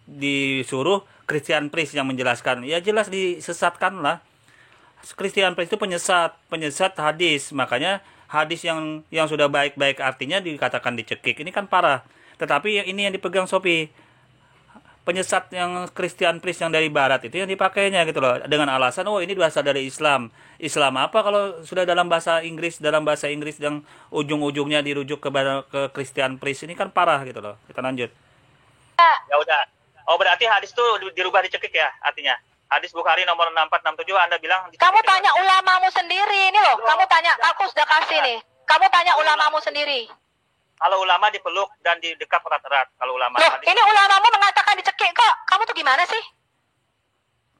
disuruh Christian Priest yang menjelaskan. Ya jelas disesatkan lah. Christian Priest itu penyesat hadis. Makanya hadis yang sudah baik-baik artinya dikatakan dicekik. Ini kan parah. Tetapi ini yang dipegang Sophie. Penyesat yang Christian Priest yang dari barat itu yang dipakainya gitu loh, dengan alasan ini berasal dari Islam. Islam apa kalau sudah dalam bahasa Inggris yang ujung-ujungnya dirujuk ke Christian Priest. Ini kan parah gitu loh. Kita lanjut. ya udah. Oh, berarti hadis itu dirubah dicekik ya artinya. Hadis Bukhari nomor 6467 Anda bilang dicekik. Kamu tanya ulamamu sendiri ini loh. Kamu tanya, aku sudah kasih nih. Kamu tanya ulamamu sendiri. Kalau ulama dipeluk dan didekap erat-erat. Kalau ulama Loh, hadis. ini ulamamu mengatakan dicekik kok. Kamu tuh gimana sih?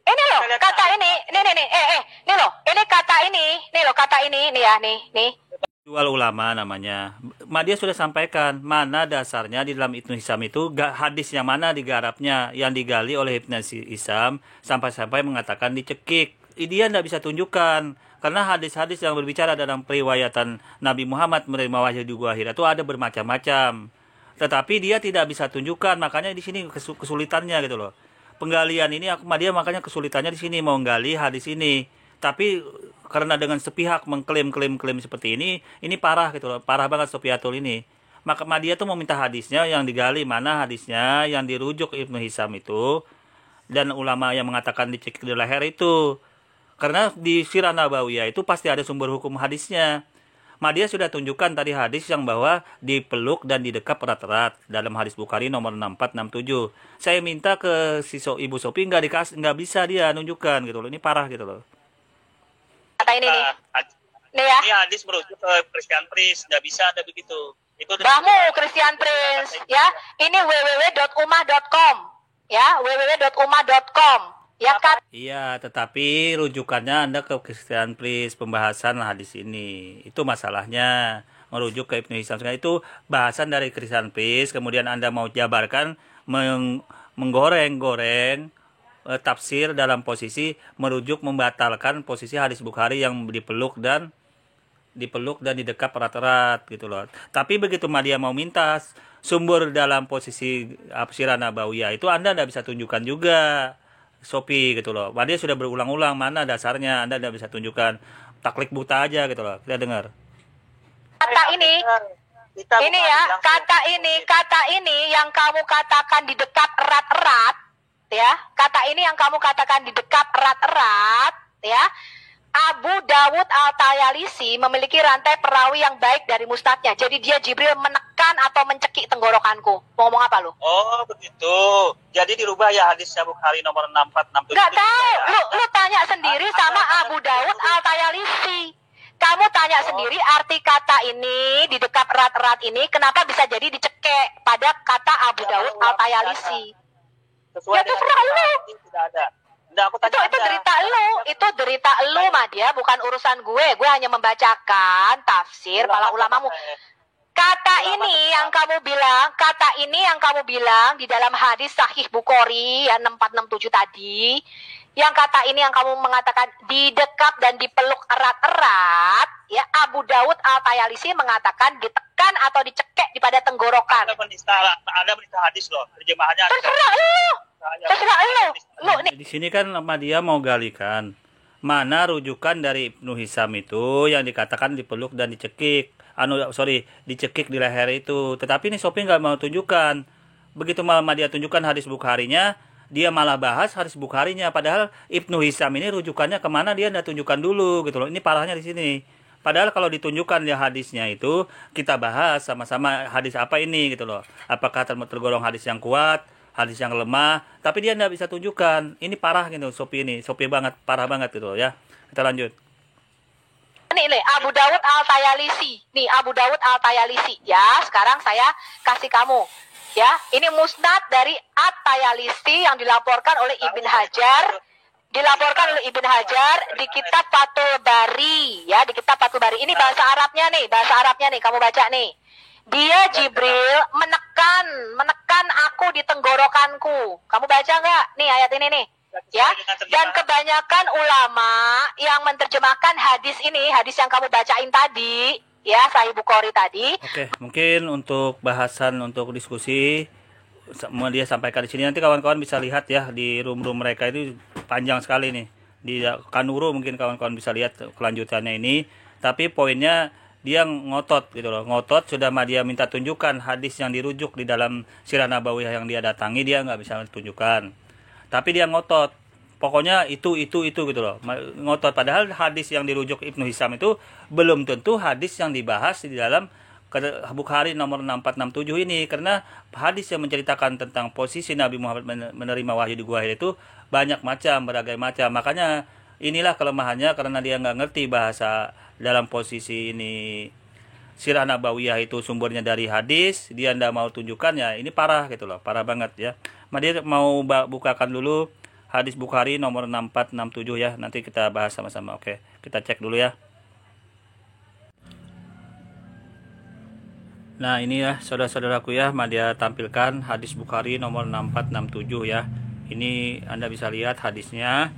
Ini loh, kata ini. Nih loh, ini kata ini. Nih loh, kata ini. Nih ya, nih. Dual ulama namanya. Dia sudah sampaikan mana dasarnya di dalam Ibnu Hisam itu hadis yang mana digarapnya, yang digali oleh Ibnu Hisam sampai-sampai mengatakan dicekik. Dia tidak bisa tunjukkan karena hadis-hadis yang berbicara dalam periwayatan Nabi Muhammad menerima wahyu di gua Hira itu ada bermacam-macam. Tetapi dia tidak bisa tunjukkan, makanya di sini kesulitannya gitu loh. Penggalian ini dia makanya kesulitannya di sini mau menggali hadis ini. Tapi karena dengan sepihak mengklaim seperti ini parah gitu loh. Parah banget Sofiatul ini. Maka dia tuh meminta hadisnya yang digali, mana hadisnya yang dirujuk Ibnu Hisam itu dan ulama yang mengatakan dicekik di leher itu. Karena di Sirah Nabawiyah itu pasti ada sumber hukum hadisnya. Dia sudah tunjukkan tadi hadis yang bahwa dipeluk dan didekap erat-erat dalam hadis Bukhari nomor 6467. Saya minta ke Ibu Sophie nggak bisa dia nunjukkan gitu loh. Ini parah gitu loh. Kata ini nih. Nih ya. Ini hadis merujuk ke Christian Priest, nggak bisa ada begitu. Itu Bahmu Christian Prince ya. Ini www.umah.com ya, www.umah.com. Ya kan? Iya, tetapi rujukannya Anda ke Christian Priest pembahasan hadis ini. Itu masalahnya. Merujuk ke Ibnu Hisam. Itu bahasan dari Christian Priest, kemudian Anda mau jabarkan menggoreng-goreng tafsir dalam posisi merujuk membatalkan posisi hadis Bukhari yang dipeluk dan didekap erat-erat gitu loh. Tapi begitu dia mau minta sumber dalam posisi Sirah Nabawiyah itu Anda tidak bisa tunjukkan juga Sophie gitu loh. Dia sudah berulang-ulang mana dasarnya Anda tidak bisa tunjukkan. Taklek buta aja gitu loh. Kita dengar. Kata ini ya, kata ini yang kamu katakan didekap erat-erat ya. Kata ini yang kamu katakan didekap erat-erat ya. Abu Dawud Al-Tayalisi memiliki rantai perawi yang baik dari mustadnya. Jadi dia Jibril menekan atau mencekik tenggorokanku. Mau ngomong apa lu? Oh begitu. Jadi dirubah ya hadisnya Bukhari nomor 6467. Gak tahu. Lu tanya sendiri sama Abu Dawud Al-Tayalisi. Kamu tanya sendiri arti kata ini didekap erat-erat ini kenapa bisa jadi dicekek pada kata Abu Dawud Al-Tayalisi. Ya terserah lu. Tidak ada. Nah, aku tanya itu derita lu Madia, bukan urusan gue. Gue hanya membacakan tafsir para ulamamu. Kata ini yang kamu bilang di dalam hadis Sahih Bukhari ya 6467 tadi, yang kata ini yang kamu mengatakan didekap dan dipeluk erat-erat, ya Abu Dawud Al-Tayalisi mengatakan ditekan atau dicekek di pada tenggorokan. Ada berita hadis loh, terjemahannya. Terserah lu nih. Di sini kan dia mau galikan mana rujukan dari Ibnu Hisam itu yang dikatakan dipeluk dan dicekik. Dicekik di leher itu. Tetapi ini Sopi nggak mau tunjukkan. Begitu malah dia tunjukkan hadis Bukharinya, dia malah bahas hadis Bukharinya. Padahal Ibnu Hisam ini rujukannya kemana dia nggak tunjukkan dulu gitu loh. Ini parahnya di sini. Padahal kalau ditunjukkan ya hadisnya itu, kita bahas sama-sama hadis apa ini gitu loh. Apakah tergolong hadis yang kuat, hadis yang lemah, tapi dia nggak bisa tunjukkan. Ini parah gitu Sopi ini. Sopi banget, parah banget gitu loh ya. Kita lanjut. Nih Abu Dawud Al-Tayalisi. Nih Abu Dawud Al-Tayalisi. Ya, sekarang saya kasih kamu. Ya, ini musnad dari At-Tayalisi yang dilaporkan oleh Ibn Hajar. Di kitab Fathul Bari. Ya, di kitab Fathul Bari. Ini bahasa Arabnya nih. Kamu baca nih. Dia Jibril menekan aku di tenggorokanku. Kamu baca nggak? Nih ayat ini nih. Ya, dan kebanyakan ulama yang menerjemahkan hadis ini, hadis yang kamu bacain tadi, ya Sahih Bukhari tadi. Oke, mungkin untuk bahasan untuk diskusi mau dia sampaikan di sini, nanti kawan-kawan bisa lihat ya di room mereka itu panjang sekali nih. Di Kanuru mungkin kawan-kawan bisa lihat kelanjutannya ini, tapi poinnya dia ngotot gitu loh. Ngotot sudah dia minta tunjukkan hadis yang dirujuk di dalam Sirah Nabawiyah yang dia datangi, dia nggak bisa tunjukkan. Tapi dia ngotot, pokoknya itu gitu loh, ngotot. Padahal hadis yang dirujuk Ibnu Hisam itu belum tentu hadis yang dibahas di dalam Bukhari nomor 6467 ini, karena hadis yang menceritakan tentang posisi Nabi Muhammad menerima wahyu di Gua Hira itu banyak macam, berbagai macam. Makanya inilah kelemahannya, karena dia nggak ngerti bahasa dalam posisi ini. Sirah Nabawiyah itu sumbernya dari hadis, dia ndak mau tunjukkan, ya ini parah gitu loh, parah banget ya. Dia mau bukakan dulu hadis Bukhari nomor 6467 ya, nanti kita bahas sama-sama. Oke, kita cek dulu ya. Nah ini ya saudara-saudaraku ya, dia tampilkan hadis Bukhari nomor 6467 ya. Ini Anda bisa lihat hadisnya,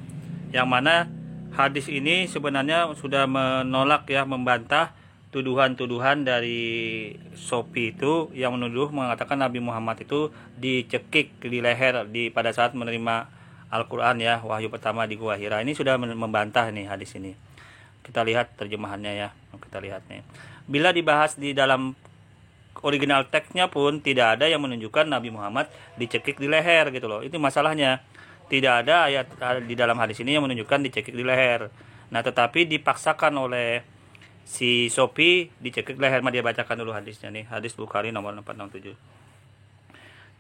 yang mana hadis ini sebenarnya sudah menolak ya, membantah tuduhan-tuduhan dari Sopi itu yang mengatakan Nabi Muhammad itu dicekik di leher pada saat menerima Al-Quran ya, wahyu pertama di Gua Hira. Ini sudah membantah nih hadis ini. Kita lihat terjemahannya ya. Kita lihat nih. Bila dibahas di dalam original teksnya pun tidak ada yang menunjukkan Nabi Muhammad dicekik di leher gitu loh. Itu masalahnya. Tidak ada ayat di dalam hadis ini yang menunjukkan dicekik di leher. Nah, tetapi dipaksakan oleh si Sopi dicekik leher. Dia bacakan dulu hadisnya nih, hadis Bukhari nomor 467.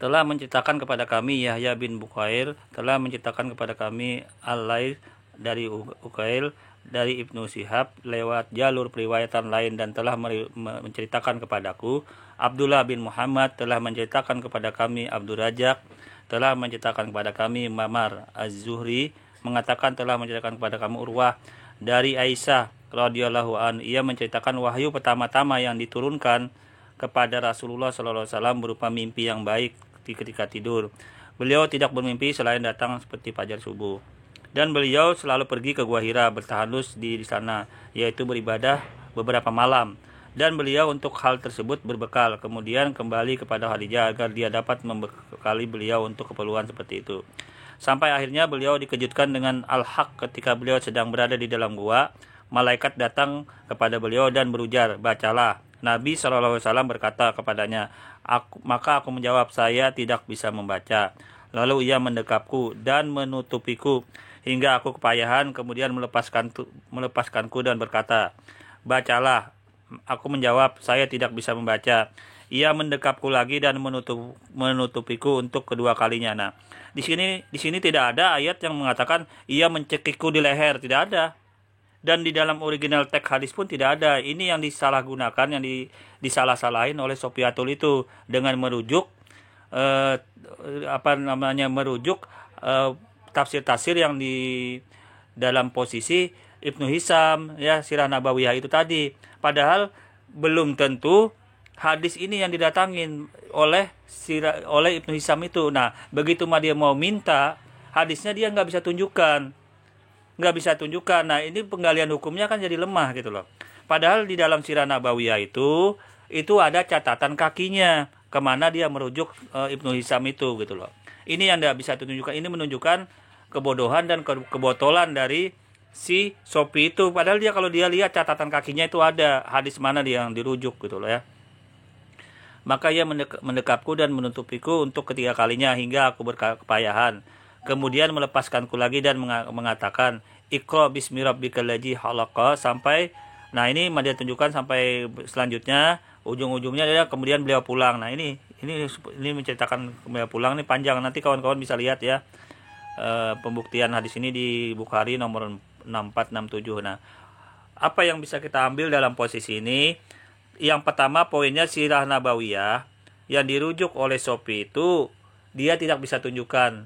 Telah menceritakan kepada kami Yahya bin Bukair, telah menceritakan kepada kami Al-Laits dari Ukail dari Ibnu Shihab lewat jalur periwayatan lain, dan telah menceritakan kepadaku Abdullah bin Muhammad, telah menceritakan kepada kami Abdul Rajak, telah menceritakan kepada kami Mamar Az-Zuhri mengatakan telah menceritakan kepada kami Urwah dari Aisyah radhiyallahu an, ia menceritakan wahyu pertama-tama yang diturunkan kepada Rasulullah SAW berupa mimpi yang baik ketika tidur. Beliau tidak bermimpi selain datang seperti fajar subuh. Dan beliau selalu pergi ke Gua Hira bertahalus di sana, yaitu beribadah beberapa malam. Dan beliau untuk hal tersebut berbekal, kemudian kembali kepada Khadijah agar dia dapat membekali beliau untuk keperluan seperti itu. Sampai akhirnya beliau dikejutkan dengan al-haq ketika beliau sedang berada di dalam gua. Malaikat datang kepada beliau dan berujar, bacalah. Nabi SAW berkata kepadanya, maka aku menjawab, saya tidak bisa membaca. Lalu ia mendekapku dan menutupiku hingga aku kepayahan, kemudian melepaskanku dan berkata, bacalah. Aku menjawab, saya tidak bisa membaca. Ia mendekapku lagi dan menutupiku untuk kedua kalinya. Nah, di sini tidak ada ayat yang mengatakan ia mencekikku di leher, tidak ada. Dan di dalam original teks hadis pun tidak ada. Ini yang disalahgunakan, yang disalah-salahin oleh Sofiatul itu dengan merujuk tafsir-tafsir yang di dalam posisi Ibnu Hisam ya, Sirah Nabawiyah itu tadi. Padahal belum tentu hadis ini yang didatangin oleh Ibnu Hisam itu. Nah, begitu dia mau minta hadisnya, dia nggak bisa tunjukkan. Nah, ini penggalian hukumnya kan jadi lemah gitu loh. Padahal di dalam Sirah Nabawiyah itu ada catatan kakinya kemana dia merujuk Ibnu Hisam itu gitu loh. Ini yang nggak bisa tunjukkan. Ini menunjukkan kebodohan dan kebotolan dari si Sopi itu. Padahal kalau dia lihat catatan kakinya itu ada hadis mana dia yang dirujuk gitu loh ya. Maka ia mendekapku dan menutupiku untuk ketiga kalinya hingga aku berkepayahan. Kemudian melepaskanku lagi dan mengatakan, Iqra bismi rabbikal ladzi khalaqa, sampai, nah ini dia tunjukkan sampai selanjutnya, ujung-ujungnya dia kemudian beliau pulang. Nah ini menceritakan beliau pulang, ini panjang, nanti kawan-kawan bisa lihat ya. Pembuktian hadis ini di Bukhari nomor 6467. Nah, apa yang bisa kita ambil dalam posisi ini? Yang pertama, poinnya Sirah Nabawiyah yang dirujuk oleh Sopi itu dia tidak bisa tunjukkan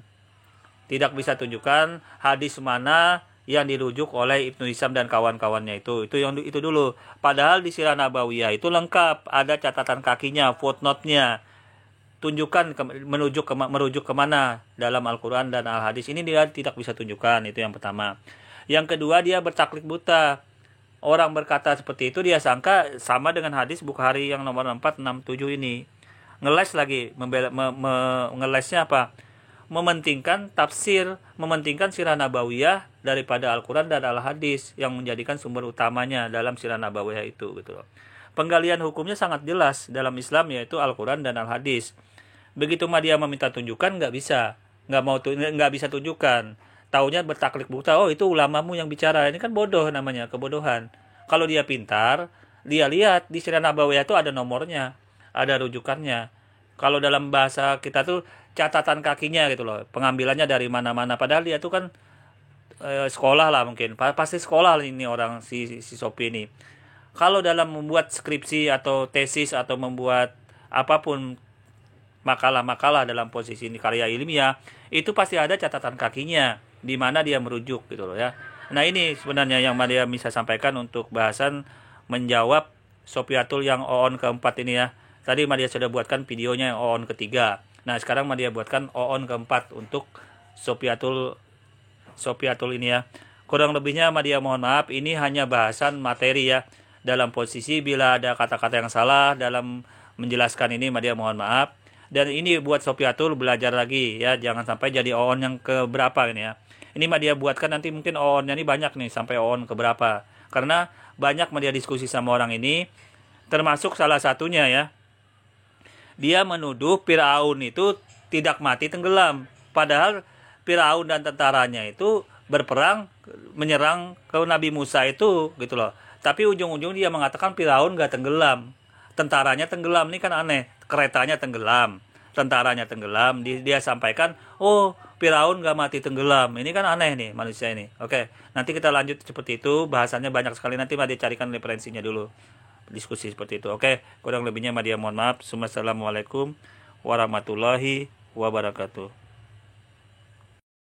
hadis mana yang dirujuk oleh Ibnu Hisam dan kawan-kawannya itu dulu. Padahal di Sirah Nabawiyah itu lengkap, ada catatan kakinya, footnote-nya, tunjukkan merujuk kemana dalam Al-Quran dan Al-Hadis. Ini dia tidak bisa tunjukkan, itu yang pertama. Yang kedua, dia bertaklid buta. Orang berkata seperti itu dia sangka sama dengan hadis Bukhari yang nomor 467 ini. Ngeles lagi, ngelesnya apa? Mementingkan tafsir, mementingkan Sirah Nabawiyah daripada Al-Quran dan Al-Hadis yang menjadikan sumber utamanya dalam Sirah Nabawiyah itu gitu loh. Penggalian hukumnya sangat jelas dalam Islam, yaitu Al-Quran dan Al-Hadis. Begitu dia meminta tunjukkan, nggak bisa tunjukkan. Taunya bertaklid buta, oh itu ulamamu yang bicara. Ini kan bodoh namanya, kebodohan. Kalau dia pintar, dia lihat di Sirah Nabawiyah itu ada nomornya, ada rujukannya. Kalau dalam bahasa kita tuh catatan kakinya gitu loh, pengambilannya dari mana-mana. Padahal dia tuh kan sekolah lah mungkin, pasti sekolah ini orang si Sopi ini. Kalau dalam membuat skripsi atau tesis atau membuat apapun makalah-makalah dalam posisi ini karya ilmiah, itu pasti ada catatan kakinya di mana dia merujuk gitu loh ya. Nah, ini sebenarnya yang dia bisa sampaikan untuk bahasan menjawab Sopiatul yang OON keempat ini ya. Tadi Madia sudah buatkan videonya yang OON ketiga. Nah, sekarang Madia buatkan OON keempat untuk Sopiatul ini ya. Kurang lebihnya Madia mohon maaf, ini hanya bahasan materi ya. Dalam posisi bila ada kata-kata yang salah dalam menjelaskan ini, Madia mohon maaf. Dan ini buat Sopiatul belajar lagi ya, jangan sampai jadi OON yang keberapa ini ya. Ini Madia buatkan nanti mungkin OON-nya ini banyak nih, sampai OON keberapa. Karena banyak Madia diskusi sama orang ini, termasuk salah satunya ya. Dia menuduh Firaun itu tidak mati tenggelam. Padahal Firaun dan tentaranya itu berperang menyerang ke Nabi Musa itu gitu loh. Tapi ujung-ujung dia mengatakan Firaun gak tenggelam, tentaranya tenggelam. Ini kan aneh, keretanya tenggelam, tentaranya tenggelam. Dia sampaikan, oh Firaun gak mati tenggelam. Ini kan aneh nih manusia ini. Oke, nanti kita lanjut seperti itu. Bahasannya banyak sekali. Nanti Madia carikan referensinya dulu. Diskusi seperti itu. Oke, kurang lebihnya Madia mohon maaf. Assalamualaikum warahmatullahi wabarakatuh.